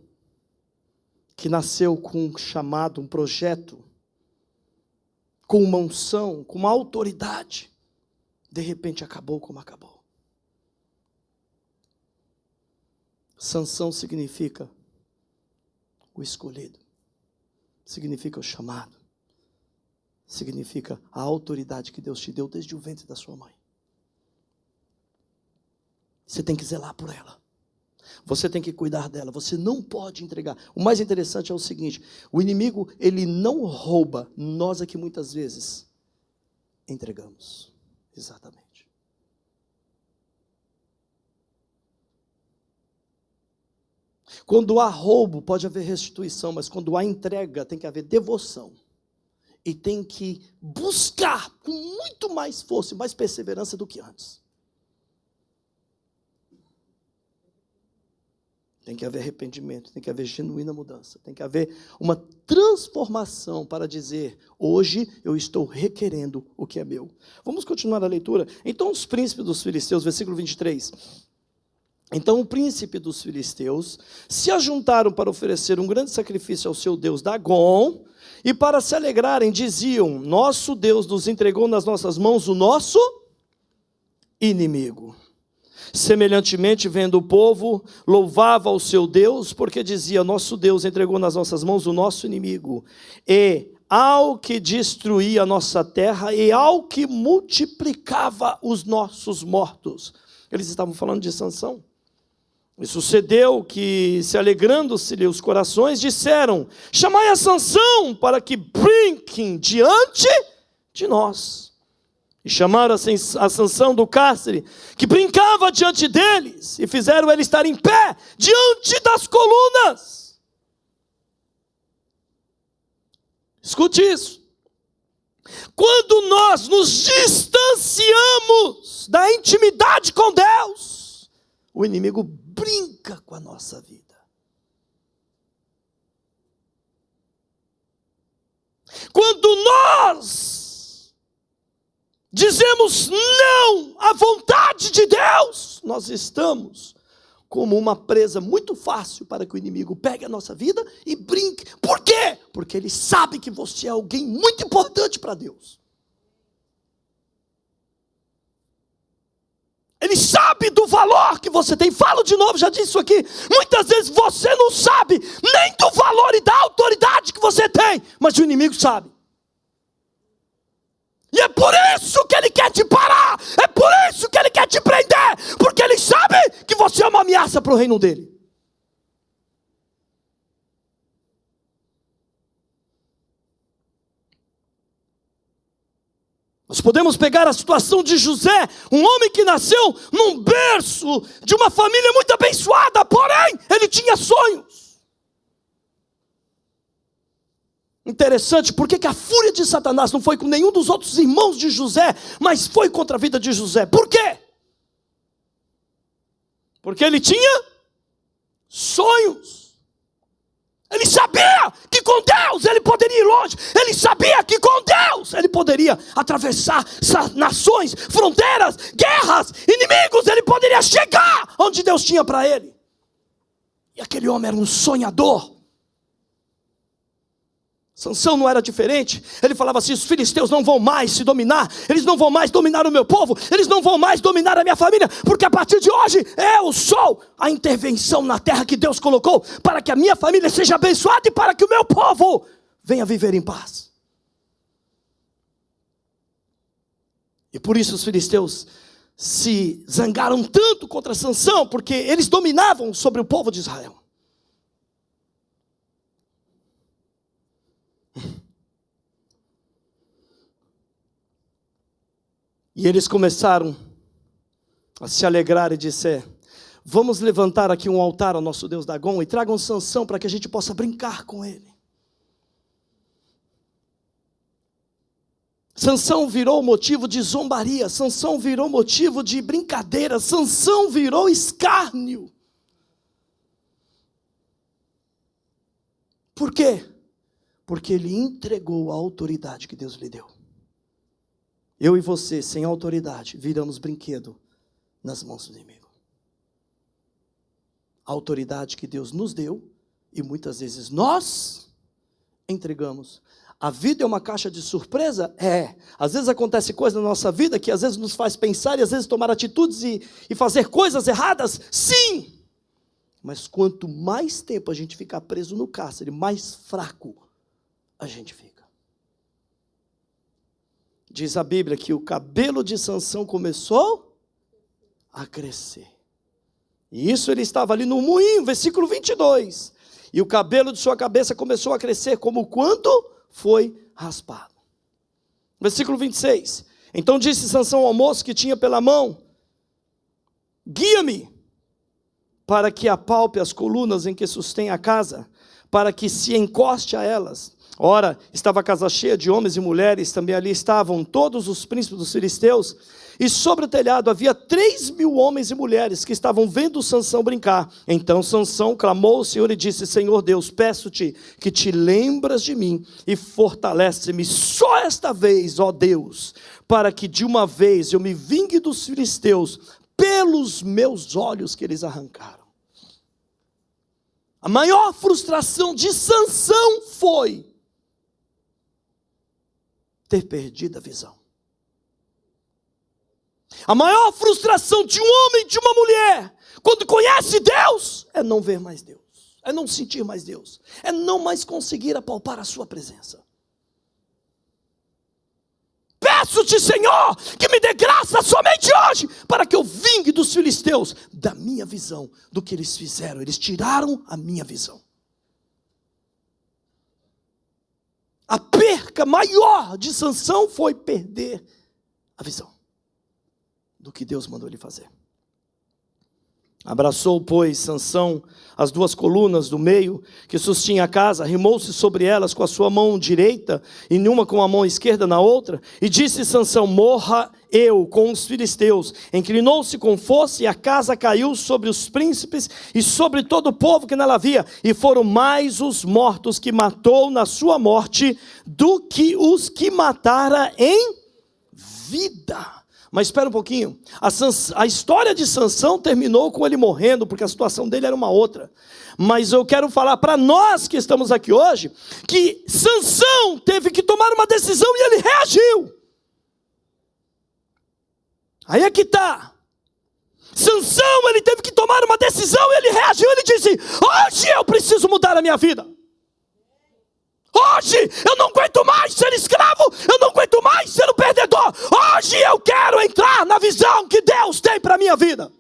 que nasceu com um chamado, um projeto, com uma unção, com uma autoridade, de repente acabou como acabou. Sansão significa o escolhido, significa o chamado, significa a autoridade que Deus te deu desde o ventre da sua mãe. Você tem que zelar por ela. Você tem que cuidar dela, você não pode entregar. O mais interessante é o seguinte, o inimigo, ele não rouba, nós aqui muitas vezes entregamos. Exatamente. Quando há roubo, pode haver restituição, mas quando há entrega, tem que haver devoção. E tem que buscar com muito mais força e mais perseverança do que antes. Tem que haver arrependimento, tem que haver genuína mudança, tem que haver uma transformação para dizer, hoje eu estou requerendo o que é meu. Vamos continuar a leitura. Então os príncipes dos filisteus, versículo 23. Então o príncipe dos filisteus se ajuntaram para oferecer um grande sacrifício ao seu deus Dagom, e para se alegrarem diziam, nosso Deus nos entregou nas nossas mãos o nosso inimigo. Semelhantemente, vendo o povo, louvava o seu Deus, porque dizia, nosso Deus entregou nas nossas mãos o nosso inimigo, e ao que destruía a nossa terra, e ao que multiplicava os nossos mortos. Eles estavam falando de Sansão. E sucedeu que, se alegrando-se-lhe os corações, disseram, chamai a Sansão para que brinquem diante de nós. E chamaram a Sansão do cárcere, que brincava diante deles, e fizeram ele estar em pé, diante das colunas. Escute isso. Quando nós nos distanciamos da intimidade com Deus, o inimigo brinca com a nossa vida. Quando nós dizemos não à vontade de Deus, nós estamos como uma presa muito fácil para que o inimigo pegue a nossa vida e brinque. Por quê? Porque ele sabe que você é alguém muito importante para Deus. Ele sabe do valor que você tem. Falo de novo, já disse isso aqui. Muitas vezes você não sabe nem do valor e da autoridade que você tem, mas o inimigo sabe. E é por isso que ele quer te parar, é por isso que ele quer te prender, porque ele sabe que você é uma ameaça para o reino dele. Nós podemos pegar a situação de José, um homem que nasceu num berço de uma família muito abençoada, porém, ele tinha sonhos. Interessante, por que a fúria de Satanás não foi com nenhum dos outros irmãos de José, mas foi contra a vida de José? Por quê? Porque ele tinha sonhos. Ele sabia que com Deus ele poderia ir longe. Ele sabia que com Deus ele poderia atravessar nações, fronteiras, guerras, inimigos. Ele poderia chegar onde Deus tinha para ele. E aquele homem era um sonhador. Sansão não era diferente. Ele falava assim, os filisteus não vão mais se dominar, eles não vão mais dominar o meu povo, eles não vão mais dominar a minha família, porque a partir de hoje eu sou a intervenção na terra que Deus colocou, para que a minha família seja abençoada e para que o meu povo venha viver em paz. E por isso os filisteus se zangaram tanto contra Sansão, porque eles dominavam sobre o povo de Israel. E eles começaram a se alegrar e disser, vamos levantar aqui um altar ao nosso Deus Dagom e tragam Sansão para que a gente possa brincar com ele. Sansão virou motivo de zombaria, Sansão virou motivo de brincadeira, Sansão virou escárnio. Por quê? Porque ele entregou a autoridade que Deus lhe deu. Eu e você, sem autoridade, viramos brinquedo nas mãos do inimigo. A autoridade que Deus nos deu, e muitas vezes nós entregamos. A vida é uma caixa de surpresa? É. Às vezes acontece coisa na nossa vida que às vezes nos faz pensar e às vezes tomar atitudes e fazer coisas erradas? Sim. Mas quanto mais tempo a gente ficar preso no cárcere, mais fraco a gente fica. Diz a Bíblia que o cabelo de Sansão começou a crescer. E isso ele estava ali no moinho, versículo 22. E o cabelo de sua cabeça começou a crescer como quando foi raspado. Versículo 26. Então disse Sansão ao moço que tinha pela mão, guia-me, para que apalpe as colunas em que sustém a casa, para que se encoste a elas. Ora, estava a casa cheia de homens e mulheres, também ali estavam todos os príncipes dos filisteus, e sobre o telhado havia 3.000 homens e mulheres que estavam vendo Sansão brincar. Então Sansão clamou ao Senhor e disse: Senhor Deus, peço-te que te lembras de mim e fortalece-me só esta vez, ó Deus, para que de uma vez eu me vingue dos filisteus pelos meus olhos que eles arrancaram. A maior frustração de Sansão foi ter perdido a visão. A maior frustração de um homem e de uma mulher, quando conhece Deus, é não ver mais Deus, é não sentir mais Deus, é não mais conseguir apalpar a sua presença. Peço-te, Senhor, que me dê graça somente hoje, para que eu vingue dos filisteus da minha visão, do que eles fizeram. Eles tiraram a minha visão. A perca maior de Sansão foi perder a visão do que Deus mandou ele fazer. Abraçou, pois, Sansão as duas colunas do meio que sustinha a casa, arrimou-se sobre elas com a sua mão direita e numa com a mão esquerda na outra, e disse Sansão: morra eu com os filisteus. Inclinou-se com força e a casa caiu sobre os príncipes e sobre todo o povo que nela havia, e foram mais os mortos que matou na sua morte do que os que matara em vida. Mas espera um pouquinho, a história de Sansão terminou com ele morrendo, porque a situação dele era uma outra. Mas eu quero falar para nós que estamos aqui hoje, que Sansão teve que tomar uma decisão e ele reagiu. Aí é que está. Sansão, ele teve que tomar uma decisão e ele reagiu, ele disse: hoje eu preciso mudar a minha vida. Hoje eu não aguento mais ser escravo, eu não aguento mais ser um perdedor. Hoje eu quero entrar na visão que Deus tem para a minha vida.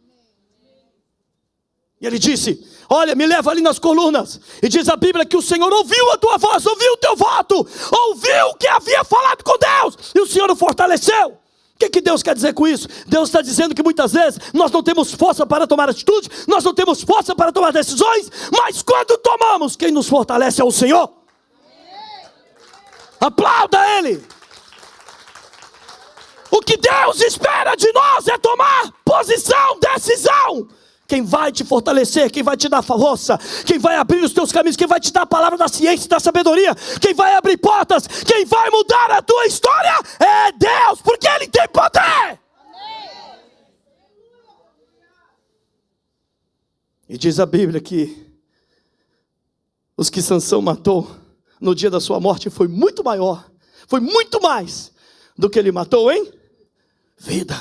E ele disse: olha, me leva ali nas colunas. E diz a Bíblia que o Senhor ouviu a tua voz, ouviu o teu voto, ouviu o que havia falado com Deus, e o Senhor o fortaleceu. O que Deus quer dizer com isso? Deus está dizendo que muitas vezes nós não temos força para tomar atitude, nós não temos força para tomar decisões, mas quando tomamos, quem nos fortalece é o Senhor. Aplauda Ele. O que Deus espera de nós é tomar posição, decisão. Quem vai te fortalecer, quem vai te dar força, quem vai abrir os teus caminhos, quem vai te dar a palavra da ciência e da sabedoria, quem vai abrir portas, quem vai mudar a tua história é Deus, porque Ele tem poder. E diz a Bíblia que os que Sansão matou no dia da sua morte foi muito maior, foi muito mais do que ele matou em vida.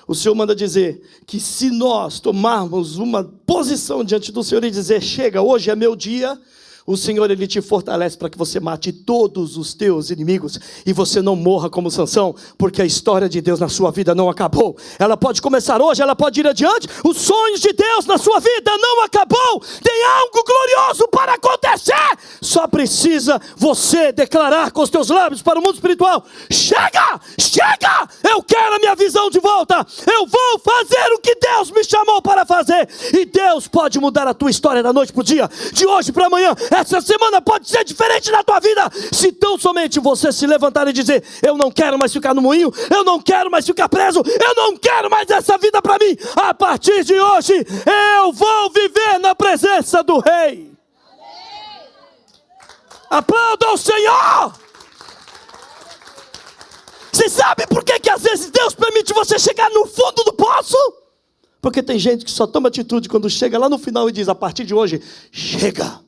O Senhor manda dizer que se nós tomarmos uma posição diante do Senhor e dizer: chega, hoje é meu dia, o Senhor, Ele te fortalece para que você mate todos os teus inimigos e você não morra como Sansão, porque a história de Deus na sua vida não acabou. Ela pode começar hoje, ela pode ir adiante. Os sonhos de Deus na sua vida não acabou. Tem algo glorioso para acontecer. Só precisa você declarar com os teus lábios para o mundo espiritual: chega, chega, eu quero a minha visão de volta. Eu vou fazer o que Deus me chamou para fazer. E Deus pode mudar a tua história da noite para o dia, de hoje para amanhã. Essa semana pode ser diferente na tua vida, se tão somente você se levantar e dizer: eu não quero mais ficar no moinho, eu não quero mais ficar preso, eu não quero mais essa vida para mim. A partir de hoje eu vou viver na presença do Rei. Aplauda o Senhor. Você sabe por que às vezes Deus permite você chegar no fundo do poço? Porque tem gente que só toma atitude quando chega lá no final e diz: a partir de hoje, chega.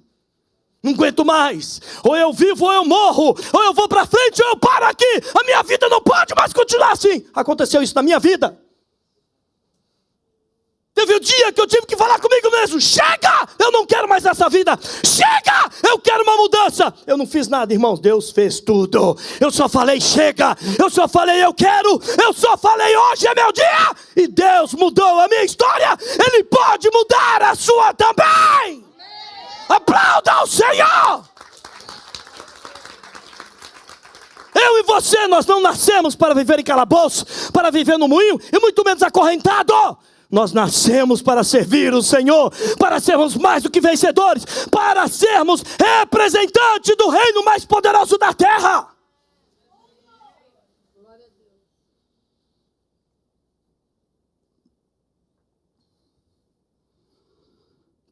Não aguento mais, ou eu vivo ou eu morro, ou eu vou para frente ou eu paro aqui, a minha vida não pode mais continuar assim. Aconteceu isso na minha vida. Teve um dia que eu tive que falar comigo mesmo: chega, eu não quero mais essa vida, chega, eu quero uma mudança. Eu não fiz nada, irmãos, Deus fez tudo. Eu só falei: chega, eu só falei: eu quero, eu só falei: hoje é meu dia. E Deus mudou a minha história, Ele pode mudar a sua também. Aplauda o Senhor. Eu e você, nós não nascemos para viver em calabouço, para viver no moinho, e muito menos acorrentado. Nós nascemos para servir o Senhor, para sermos mais do que vencedores, para sermos representantes do reino mais poderoso da terra.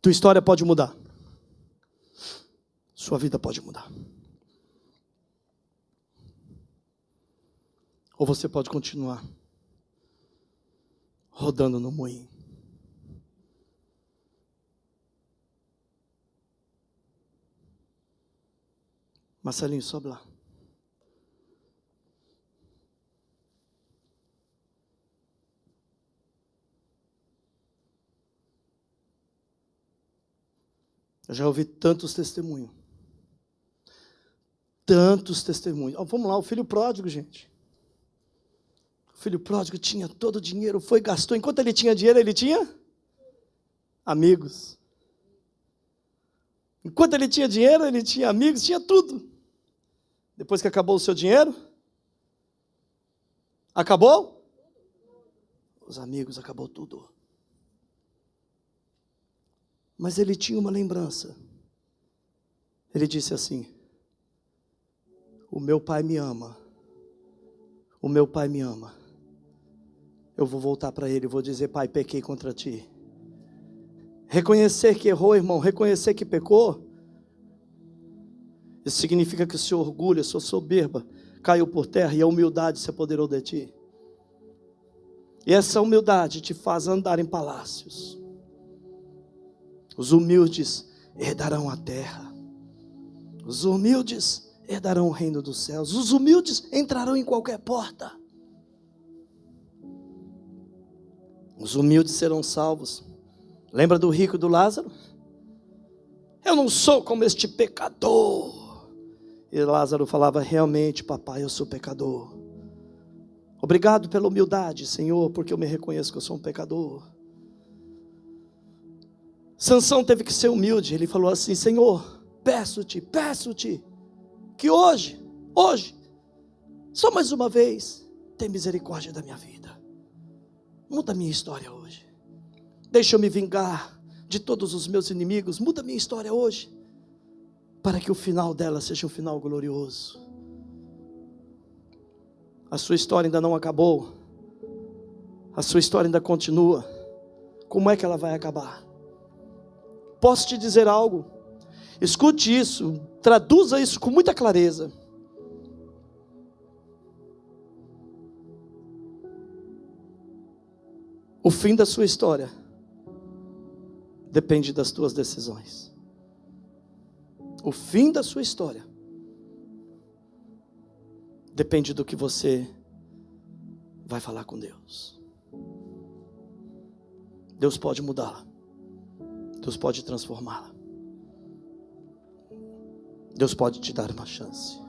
Tua história pode mudar. Sua vida pode mudar. Ou você pode continuar rodando no moinho. Marcelinho, sobe lá. Eu já ouvi tantos testemunhos. Tantos testemunhos. Vamos lá, o filho pródigo, gente. O filho pródigo tinha todo o dinheiro, foi, gastou. Enquanto ele tinha dinheiro, ele tinha amigos. Enquanto ele tinha dinheiro, ele tinha amigos, tinha tudo. Depois que acabou o seu dinheiro, acabou? Os amigos, acabou tudo. Mas ele tinha uma lembrança. Ele disse assim: o meu pai me ama. O meu pai me ama. Eu vou voltar para ele e vou dizer: pai, pequei contra ti. Reconhecer que errou, irmão, reconhecer que pecou, isso significa que o seu orgulho, a sua soberba caiu por terra e a humildade se apoderou de ti. E essa humildade te faz andar em palácios. Os humildes herdarão a terra. Os humildes herdarão o reino dos céus. Os humildes entrarão em qualquer porta. Os humildes serão salvos. Lembra do rico e do Lázaro? Eu não sou como este pecador. E Lázaro falava: realmente, papai, eu sou pecador. Obrigado pela humildade, Senhor, porque eu me reconheço que eu sou um pecador. Sansão teve que ser humilde. Ele falou assim: Senhor, peço-te, que hoje, só mais uma vez, tem misericórdia da minha vida. Muda a minha história hoje. Deixa eu me vingar de todos os meus inimigos. Muda a minha história hoje, para que o final dela seja um final glorioso. A sua história ainda não acabou. A sua história ainda continua. Como é que ela vai acabar? Posso te dizer algo? Escute isso, traduza isso com muita clareza. O fim da sua história depende das tuas decisões. O fim da sua história depende do que você vai falar com Deus. Deus pode mudá-la. Deus pode transformá-la. Deus pode te dar uma chance.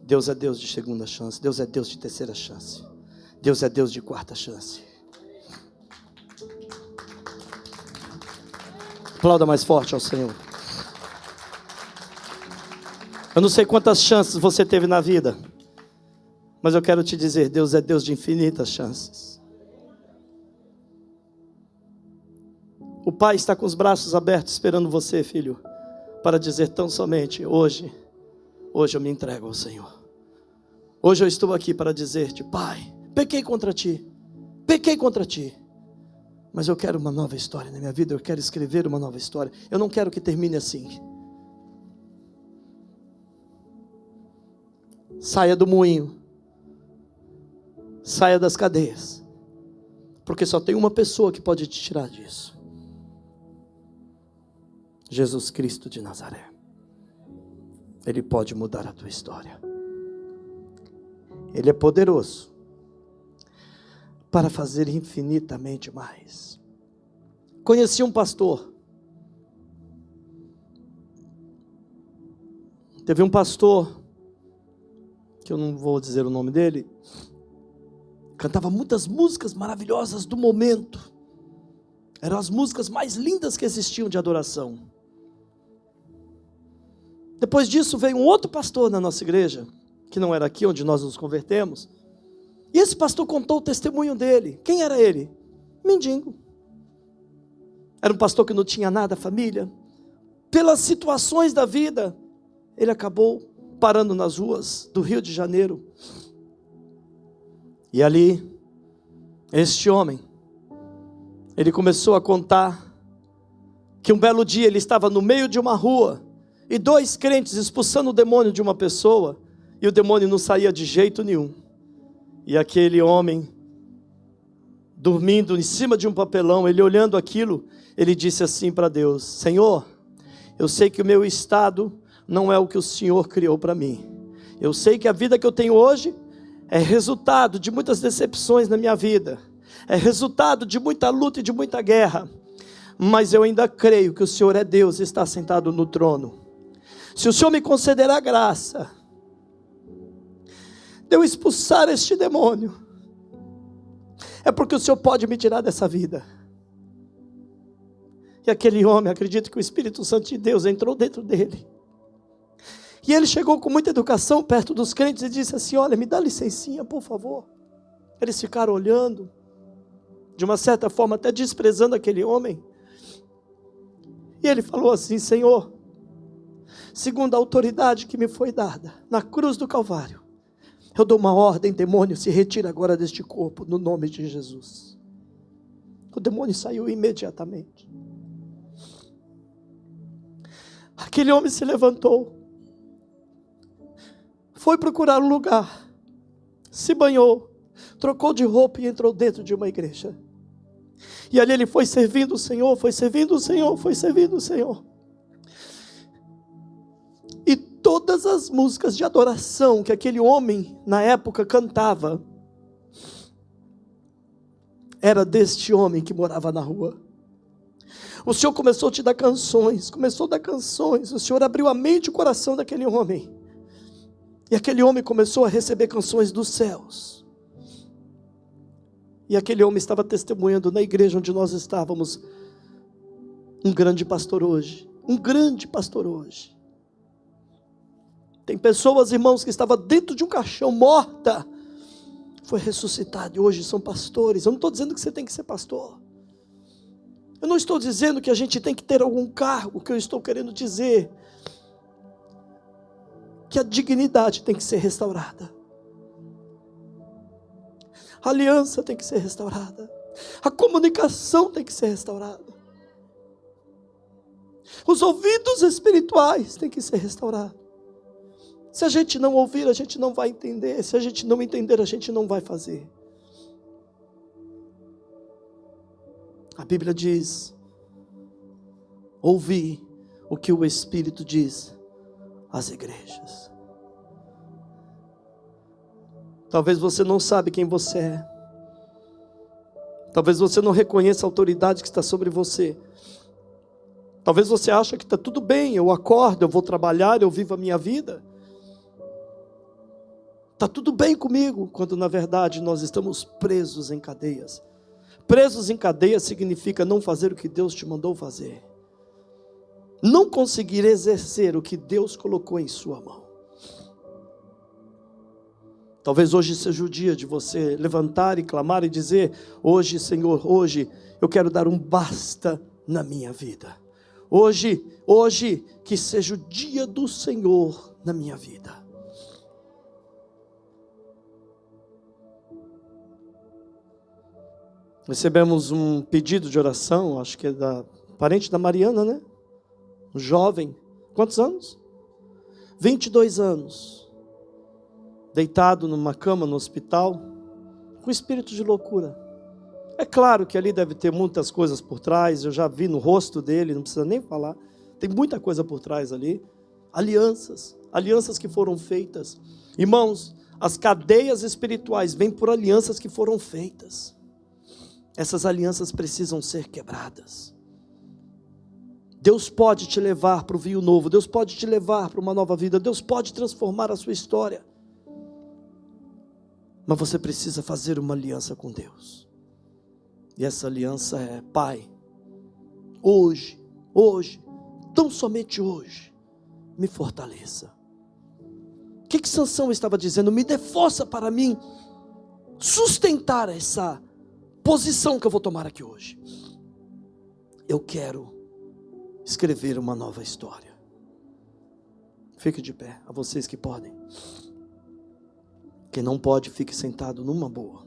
Deus é Deus de segunda chance. Deus é Deus de terceira chance. Deus é Deus de quarta chance. Aplauda mais forte ao Senhor. Eu não sei quantas chances você teve na vida, mas eu quero te dizer: Deus é Deus de infinitas chances. O Pai está com os braços abertos esperando você, filho, para dizer tão somente: hoje eu me entrego ao Senhor. Hoje eu estou aqui para dizer-te: Pai, pequei contra ti, mas eu quero uma nova história na minha vida. Eu quero escrever uma nova história. Eu não quero que termine assim. Saia do moinho, saia das cadeias, porque só tem uma pessoa que pode te tirar disso: Jesus Cristo de Nazaré. Ele pode mudar a tua história. Ele é poderoso para fazer infinitamente mais. Conheci um pastor. Teve um pastor, que eu não vou dizer o nome dele, cantava muitas músicas maravilhosas do momento. Eram as músicas mais lindas que existiam de adoração. Depois disso veio um outro pastor na nossa igreja, que não era aqui onde nós nos convertemos. E esse pastor contou o testemunho dele. Quem era ele? mendigo. Era um pastor que não tinha nada, família. Pelas situações da vida, ele acabou parando nas ruas do Rio de Janeiro. E ali, este homem, ele começou a contar que um belo dia ele estava no meio de uma rua e 2 crentes expulsando o demônio de uma pessoa, e o demônio não saía de jeito nenhum. E aquele homem, dormindo em cima de um papelão, ele olhando aquilo, ele disse assim para Deus: Senhor, eu sei que o meu estado não é o que o Senhor criou para mim. Eu sei que a vida que eu tenho hoje é resultado de muitas decepções na minha vida, é resultado de muita luta e de muita guerra, mas eu ainda creio que o Senhor é Deus e está sentado no trono. Se o Senhor me conceder a graça de eu expulsar este demônio, é porque o Senhor pode me tirar dessa vida. E aquele homem, acredito que o Espírito Santo de Deus entrou dentro dele. E ele chegou com muita educação perto dos crentes e disse assim: olha, me dá licencinha, por favor. Eles ficaram olhando, de uma certa forma até desprezando aquele homem. E ele falou assim: Senhor, segundo a autoridade que me foi dada na cruz do Calvário, eu dou uma ordem, demônio, se retira agora deste corpo, no nome de Jesus. O demônio saiu imediatamente. Aquele homem se levantou, foi procurar um lugar, se banhou, trocou de roupa e entrou dentro de uma igreja. E ali ele foi servindo o Senhor, foi servindo o Senhor, foi servindo o Senhor. E todas as músicas de adoração que aquele homem na época cantava, era deste homem que morava na rua. O Senhor começou a te dar canções, começou a dar canções. O Senhor abriu a mente e o coração daquele homem. E aquele homem começou a receber canções dos céus. E aquele homem estava testemunhando na igreja onde nós estávamos. Um grande pastor hoje. Um grande pastor hoje. Tem pessoas, irmãos, que estavam dentro de um caixão, morta. Foi ressuscitado e hoje são pastores. Eu não estou dizendo que você tem que ser pastor. Eu não estou dizendo que a gente tem que ter algum cargo. O que eu estou querendo dizer que a dignidade tem que ser restaurada. A aliança tem que ser restaurada. A comunicação tem que ser restaurada. Os ouvidos espirituais têm que ser restaurados. Se a gente não ouvir, a gente não vai entender. Se a gente não entender, a gente não vai fazer. A Bíblia diz: ouvi o que o Espírito diz às igrejas. Talvez você não sabe quem você é. Talvez você não reconheça a autoridade que está sobre você. Talvez você ache que está tudo bem, eu acordo, eu vou trabalhar, eu vivo a minha vida. Está tudo bem comigo, quando na verdade nós estamos presos em cadeias. Presos em cadeias significa não fazer o que Deus te mandou fazer. Não conseguir exercer o que Deus colocou em sua mão. Talvez hoje seja o dia de você levantar e clamar e dizer: hoje, Senhor, hoje eu quero dar um basta na minha vida. Hoje que seja o dia do Senhor na minha vida. Recebemos um pedido de oração, acho que é da parente da Mariana, né? Um jovem, quantos anos? 22 anos. Deitado numa cama no hospital, com espírito de loucura. É claro que ali deve ter muitas coisas por trás, eu já vi no rosto dele, não precisa nem falar. Tem muita coisa por trás ali. Alianças que foram feitas. Irmãos, as cadeias espirituais vêm por alianças que foram feitas. Essas alianças precisam ser quebradas. Deus pode te levar para o vinho novo, Deus pode te levar para uma nova vida, Deus pode transformar a sua história. Mas você precisa fazer uma aliança com Deus. E essa aliança é: Pai, hoje, tão somente hoje, me fortaleça. O que Sansão estava dizendo? Me dê força para mim sustentar essa posição que eu vou tomar aqui hoje. Eu quero escrever uma nova história. Fique de pé, a vocês que podem. Quem não pode, fique sentado numa boa.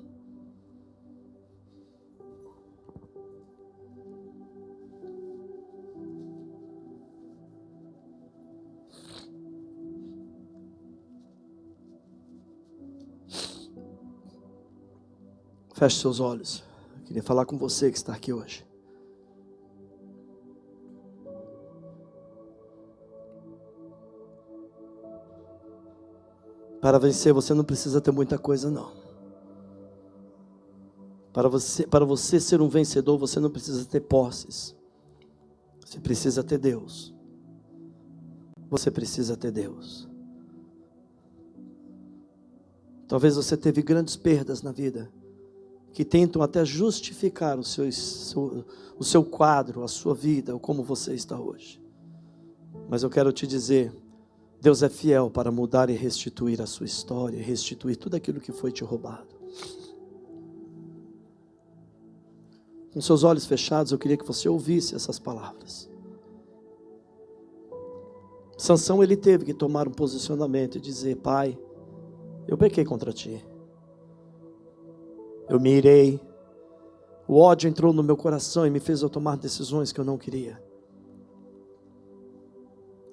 Feche seus olhos. Eu queria falar com você que está aqui hoje. Para vencer, você não precisa ter muita coisa, não. Para você ser um vencedor, você não precisa ter posses. Você precisa ter Deus. Você precisa ter Deus. Talvez você teve grandes perdas na vida, que tentam até justificar o seu quadro, a sua vida, ou como você está hoje. Mas eu quero te dizer, Deus é fiel para mudar e restituir a sua história, restituir tudo aquilo que foi te roubado. Com seus olhos fechados, eu queria que você ouvisse essas palavras. Sansão, ele teve que tomar um posicionamento e dizer: Pai, eu pequei contra ti. Eu me irei. O ódio entrou no meu coração e me fez eu tomar decisões que eu não queria.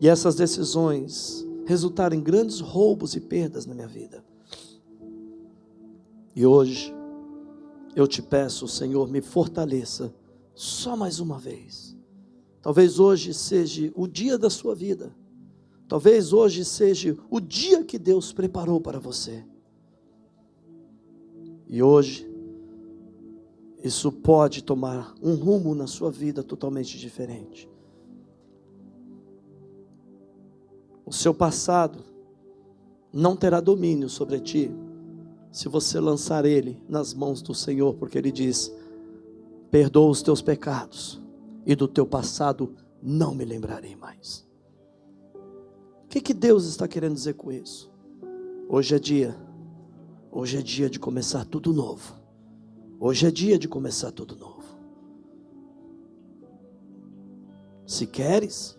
E essas decisões resultaram em grandes roubos e perdas na minha vida. E hoje, eu te peço, Senhor, me fortaleça só mais uma vez. Talvez hoje seja o dia da sua vida. Talvez hoje seja o dia que Deus preparou para você. E hoje, isso pode tomar um rumo na sua vida totalmente diferente. O seu passado não terá domínio sobre ti, se você lançar ele nas mãos do Senhor, porque Ele diz: perdoa os teus pecados, e do teu passado não me lembrarei mais. O que Deus está querendo dizer com isso? Hoje é dia de começar tudo novo. Hoje é dia de começar tudo novo. Se queres,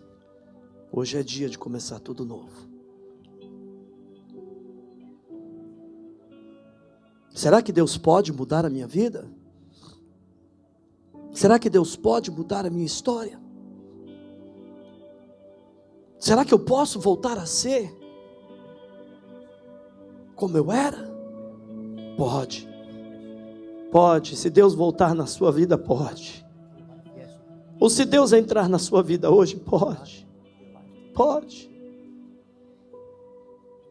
hoje é dia de começar tudo novo. Será que Deus pode mudar a minha vida? Será que Deus pode mudar a minha história? Será que eu posso voltar a ser como eu era? Pode. Pode. Se Deus voltar na sua vida, pode. Ou se Deus entrar na sua vida hoje, pode. Pode.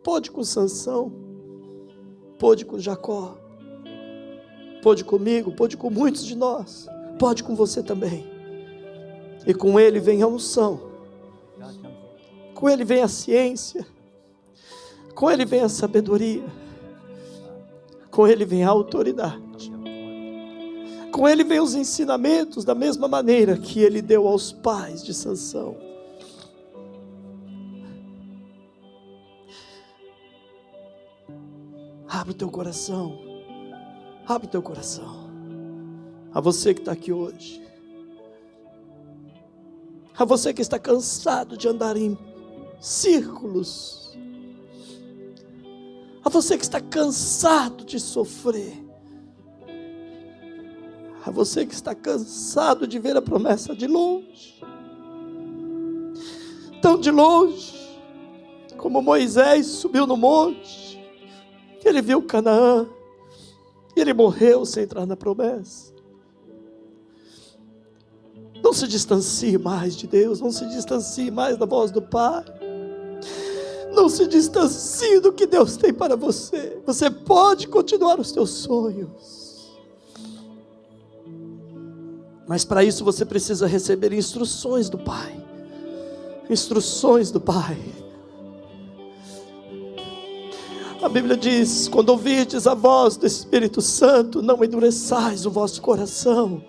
Pode com Sansão. Pode com Jacó. Pode comigo. Pode com muitos de nós. Pode com você também. E com Ele vem a unção. Com Ele vem a ciência. Com Ele vem a sabedoria. Com Ele vem a autoridade. Com Ele vem os ensinamentos da mesma maneira que Ele deu aos pais de Sansão. Abre o teu coração. Abre o teu coração. A você que está aqui hoje. A você que está cansado de andar em círculos. A você que está cansado de sofrer. A você que está cansado de ver a promessa de longe. Tão de longe como Moisés subiu no monte. Ele viu Canaã. E ele morreu sem entrar na promessa. Não se distancie mais de Deus. Não se distancie mais da voz do Pai. Não se distancie do que Deus tem para você. Você pode continuar os teus sonhos. Mas para isso você precisa receber instruções do Pai. Instruções do Pai. A Bíblia diz: quando ouvirdes a voz do Espírito Santo, não endureçais o vosso coração.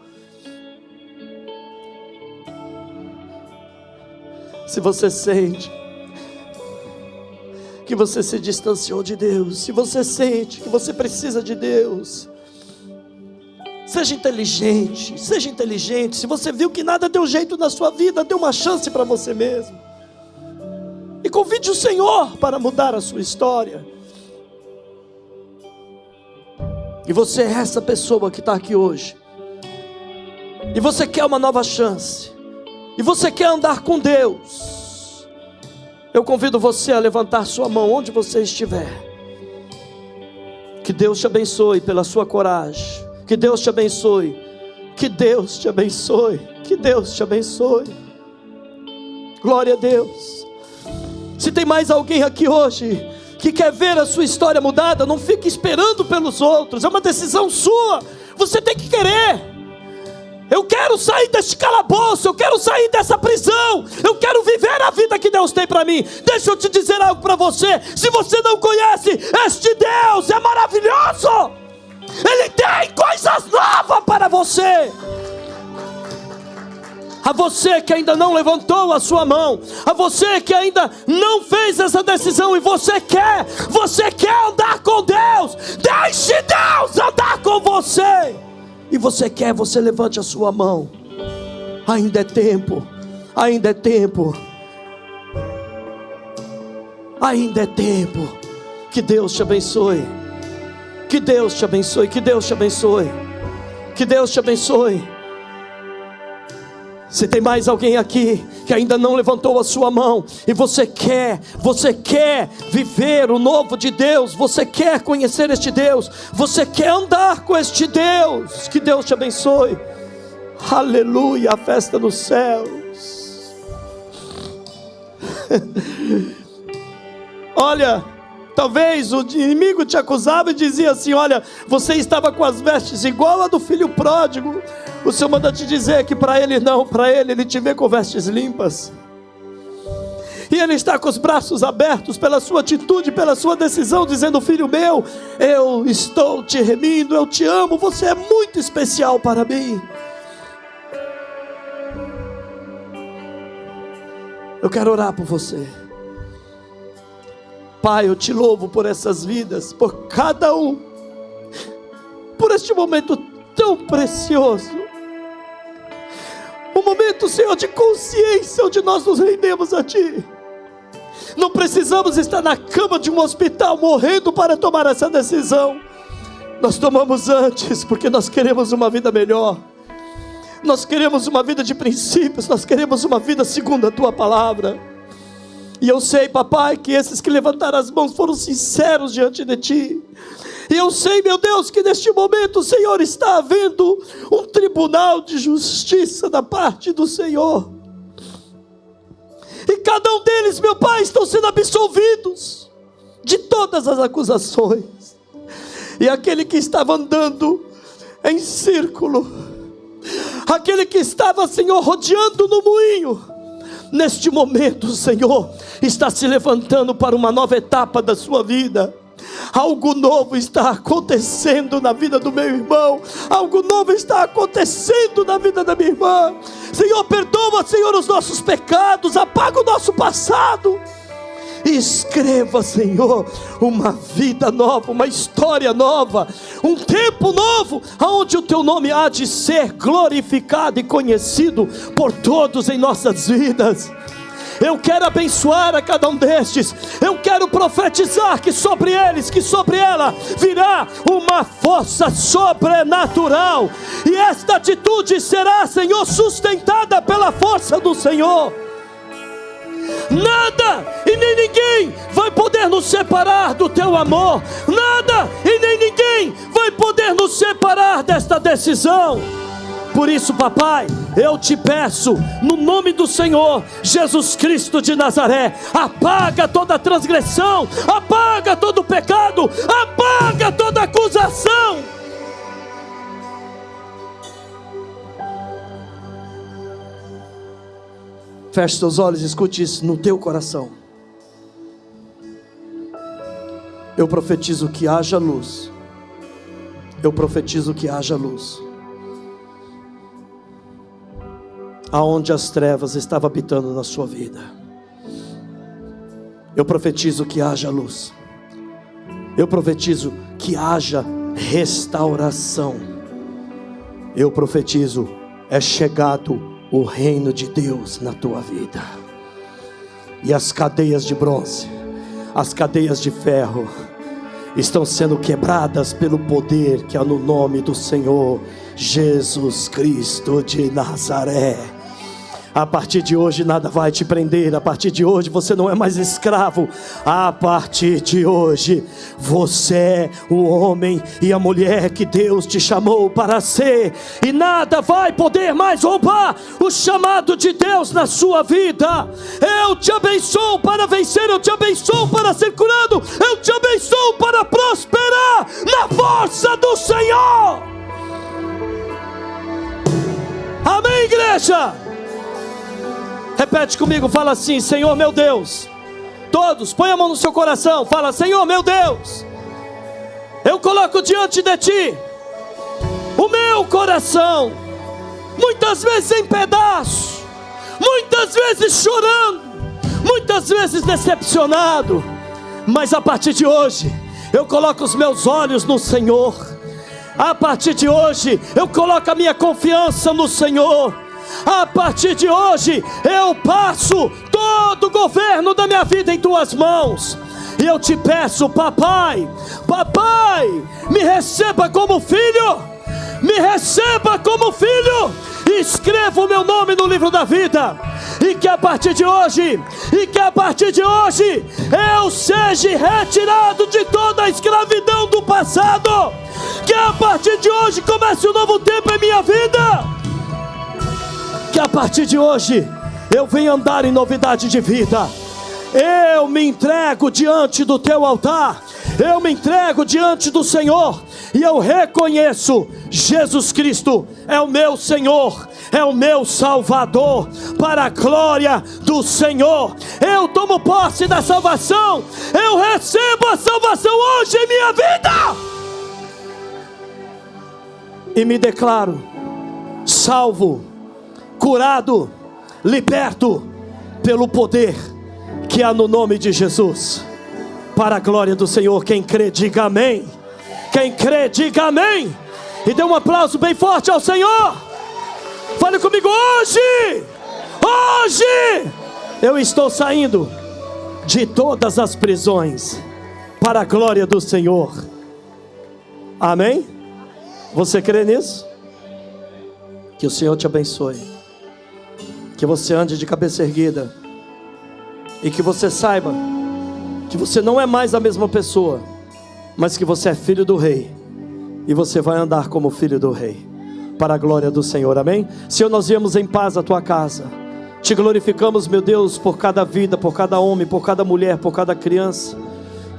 Se você sente que você se distanciou de Deus, se você sente que você precisa de Deus, Seja inteligente, seja inteligente. Se você viu que nada deu jeito na sua vida, dê uma chance para você mesmo. E convide o Senhor para mudar a sua história. E você é essa pessoa que está aqui hoje. E você quer uma nova chance. E você quer andar com Deus. Eu convido você a levantar sua mão onde você estiver. Que Deus te abençoe pela sua coragem. Que Deus te abençoe. Que Deus te abençoe. Que Deus te abençoe. Glória a Deus. Se tem mais alguém aqui hoje que quer ver a sua história mudada, não fique esperando pelos outros. É uma decisão sua. Você tem que querer. Eu quero sair deste calabouço, eu quero sair dessa prisão, eu quero viver a vida que Deus tem para mim. Deixa eu te dizer algo para você. Se você não conhece, este Deus é maravilhoso. Ele tem coisas novas para você. A você que ainda não levantou a sua mão, a você que ainda não fez essa decisão e você quer andar com Deus, deixe Deus andar com você. E você quer, você levante a sua mão. Ainda é tempo, ainda é tempo, ainda é tempo. Que Deus te abençoe. Que Deus te abençoe, que Deus te abençoe. Que Deus te abençoe. Se tem mais alguém aqui que ainda não levantou a sua mão e você quer viver o novo de Deus, você quer conhecer este Deus, você quer andar com este Deus, que Deus te abençoe. Aleluia, a festa nos céus. Olha, talvez o inimigo te acusava e dizia assim: olha, você estava com as vestes igual a do filho pródigo. O Senhor manda te dizer que para ele não, para ele te vê com vestes limpas. E ele está com os braços abertos pela sua atitude, pela sua decisão, dizendo: filho meu, eu estou te remindo, eu te amo, você é muito especial para mim. Eu quero orar por você. Pai, eu te louvo por essas vidas, por cada um, por este momento tão precioso. Um momento, Senhor, de consciência, onde nós nos rendemos a Ti. Não precisamos estar na cama de um hospital morrendo para tomar essa decisão. Nós tomamos antes, porque nós queremos uma vida melhor. Nós queremos uma vida de princípios, nós queremos uma vida segundo a Tua palavra. E eu sei, papai, que esses que levantaram as mãos foram sinceros diante de Ti. E eu sei, meu Deus, que neste momento, Senhor, está havendo um tribunal de justiça da parte do Senhor. E cada um deles, meu Pai, estão sendo absolvidos de todas as acusações. E aquele que estava andando em círculo, aquele que estava, Senhor, rodeando no moinho, neste momento, Senhor, está se levantando para uma nova etapa da sua vida. Algo novo está acontecendo na vida do meu irmão. Algo novo está acontecendo na vida da minha irmã. Senhor, perdoa, Senhor, os nossos pecados. Apaga o nosso passado. E escreva, Senhor, uma vida nova, uma história nova, um tempo novo, onde o Teu nome há de ser glorificado e conhecido por todos em nossas vidas. Eu quero abençoar a cada um destes. Eu quero profetizar que sobre eles, que sobre ela virá uma força sobrenatural. E esta atitude será, Senhor, sustentada pela força do Senhor. Nada e nem ninguém vai poder nos separar do Teu amor. Nada e nem ninguém vai poder nos separar desta decisão. Por isso, papai, eu te peço, no nome do Senhor Jesus Cristo de Nazaré, apaga toda transgressão, apaga todo pecado, apaga toda acusação. Feche seus olhos e escute isso no teu coração. Eu profetizo que haja luz. Eu profetizo que haja luz. Aonde as trevas estavam habitando na sua vida, eu profetizo que haja luz. Eu profetizo que haja restauração. eu profetizo, é chegado o reino de Deus na tua vida. E as cadeias de bronze, as cadeias de ferro estão sendo quebradas pelo poder que há no nome do Senhor Jesus Cristo de Nazaré. A partir de hoje nada vai te prender. A partir de hoje você não é mais escravo. A partir de hoje você é o homem e a mulher que Deus te chamou para ser. E nada vai poder mais roubar o chamado de Deus na sua vida. Eu te abençoo para vencer. Eu te abençoo para ser curado. Eu te abençoo para prosperar na força do Senhor. Amém, igreja? Repete comigo, fala assim: Senhor meu Deus. Todos, põe a mão no seu coração, fala: Senhor meu Deus, eu coloco diante de Ti o meu coração, muitas vezes em pedaços, muitas vezes chorando, muitas vezes decepcionado, mas a partir de hoje eu coloco os meus olhos no Senhor. A partir de hoje eu coloco a minha confiança no Senhor. A partir de hoje eu passo todo o governo da minha vida em Tuas mãos. E eu te peço, papai, me receba como filho. Me receba como filho. E escreva o meu nome no livro da vida. E que a partir de hoje eu seja retirado de toda a escravidão do passado. Que a partir de hoje comece um novo tempo em minha vida. Que a partir de hoje eu venha andar em novidade de vida. Eu me entrego diante do Teu altar. Eu me entrego diante do Senhor. E eu reconheço: Jesus Cristo é o meu Senhor, é o meu Salvador, para a glória do Senhor. Eu tomo posse da salvação. Eu recebo a salvação hoje em minha vida. E me declaro salvo, curado, liberto pelo poder que há no nome de Jesus, para a glória do Senhor. Quem crê, diga amém. Quem crê, diga amém. E dê um aplauso bem forte ao Senhor. Fale comigo: hoje eu estou saindo de todas as prisões, para a glória do Senhor. Amém? Você crê nisso? Que o Senhor te abençoe. Que você ande de cabeça erguida. E que você saiba que você não é mais a mesma pessoa, mas que você é filho do Rei. E você vai andar como filho do Rei, para a glória do Senhor. Amém? Senhor, nós viemos em paz à Tua casa. Te glorificamos, meu Deus, por cada vida, por cada homem, por cada mulher, por cada criança.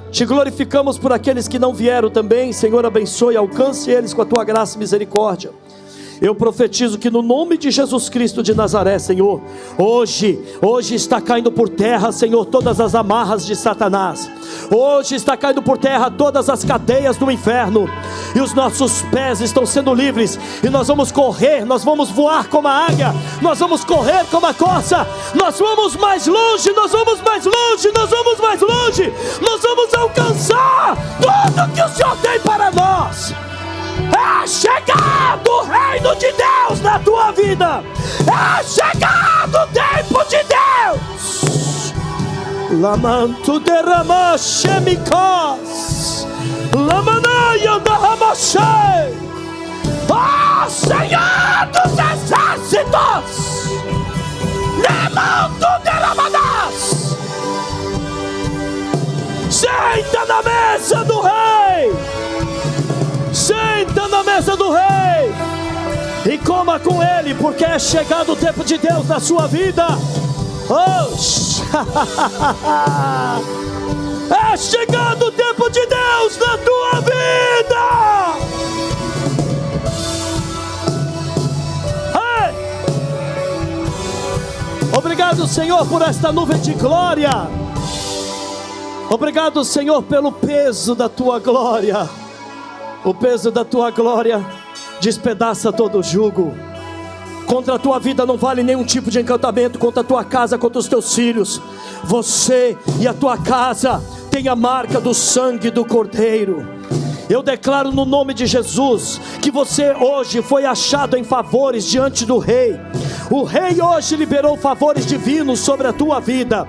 Te glorificamos por aqueles que não vieram também. Senhor, abençoe, alcance eles com a Tua graça e misericórdia. Eu profetizo que no nome de Jesus Cristo de Nazaré, Senhor, hoje está caindo por terra, Senhor, todas as amarras de Satanás. Hoje está caindo por terra todas as cadeias do inferno. E os nossos pés estão sendo livres. E nós vamos correr, nós vamos voar como a águia. Nós vamos correr como a corça. Nós vamos mais longe, nós vamos mais longe, nós vamos mais longe. Nós vamos alcançar tudo que o Senhor tem para nós. É chegado o reino de Deus na tua vida. É chegado o tempo de Deus. Lamanto derramar chemicos. Lamanaya derramachei. Ó Senhor dos exércitos. Lamanto derramadas. Senta na mesa do Rei. Senta na mesa do Rei e coma com Ele, porque é chegado o tempo de Deus na sua vida. Oh, é chegado o tempo de Deus na tua vida. Hey! Obrigado, Senhor, por esta nuvem de glória. Obrigado, Senhor, pelo peso da tua glória. O peso da tua glória despedaça todo o jugo. Contra a tua vida não vale nenhum tipo de encantamento. Contra a tua casa, contra os teus filhos. Você e a tua casa tem a marca do sangue do Cordeiro. Eu declaro no nome de Jesus que você hoje foi achado em favores diante do Rei. O Rei hoje liberou favores divinos sobre a tua vida.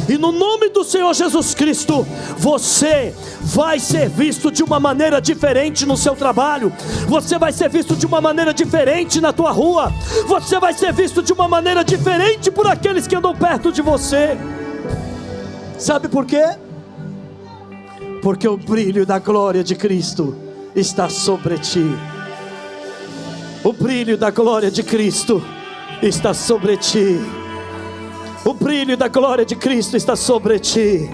E no nome do Senhor Jesus Cristo, você vai ser visto de uma maneira diferente no seu trabalho. Você vai ser visto de uma maneira diferente na tua rua. Você vai ser visto de uma maneira diferente por aqueles que andam perto de você. Sabe por quê? Porque o brilho da glória de Cristo está sobre ti. O brilho da glória de Cristo está sobre ti. O brilho da glória de Cristo está sobre ti.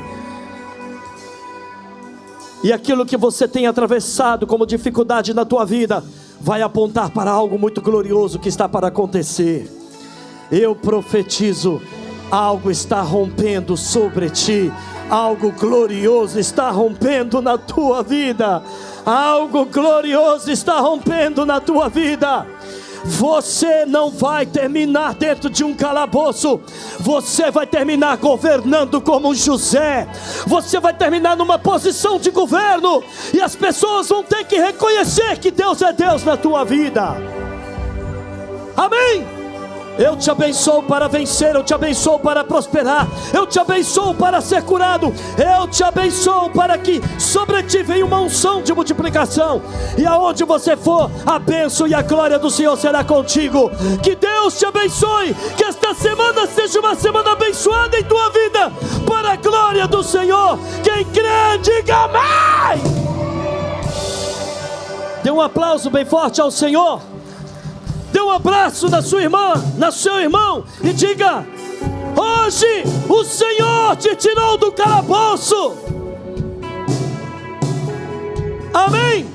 E aquilo que você tem atravessado como dificuldade na tua vida vai apontar para algo muito glorioso que está para acontecer. Eu profetizo, algo está rompendo sobre ti. Algo glorioso está rompendo na tua vida. Algo glorioso está rompendo na tua vida. Você não vai terminar dentro de um calabouço. Você vai terminar governando como José. Você vai terminar numa posição de governo. E as pessoas vão ter que reconhecer que Deus é Deus na tua vida. Amém? Eu te abençoo para vencer, eu te abençoo para prosperar, eu te abençoo para ser curado, eu te abençoo para que sobre ti venha uma unção de multiplicação, e aonde você for, a bênção e a glória do Senhor será contigo. Que Deus te abençoe, que esta semana seja uma semana abençoada em tua vida, para a glória do Senhor. Quem crê, diga amém. Dê um aplauso bem forte ao Senhor. Dê um abraço na sua irmã, no seu irmão, e diga: hoje o Senhor te tirou do calabouço. Amém.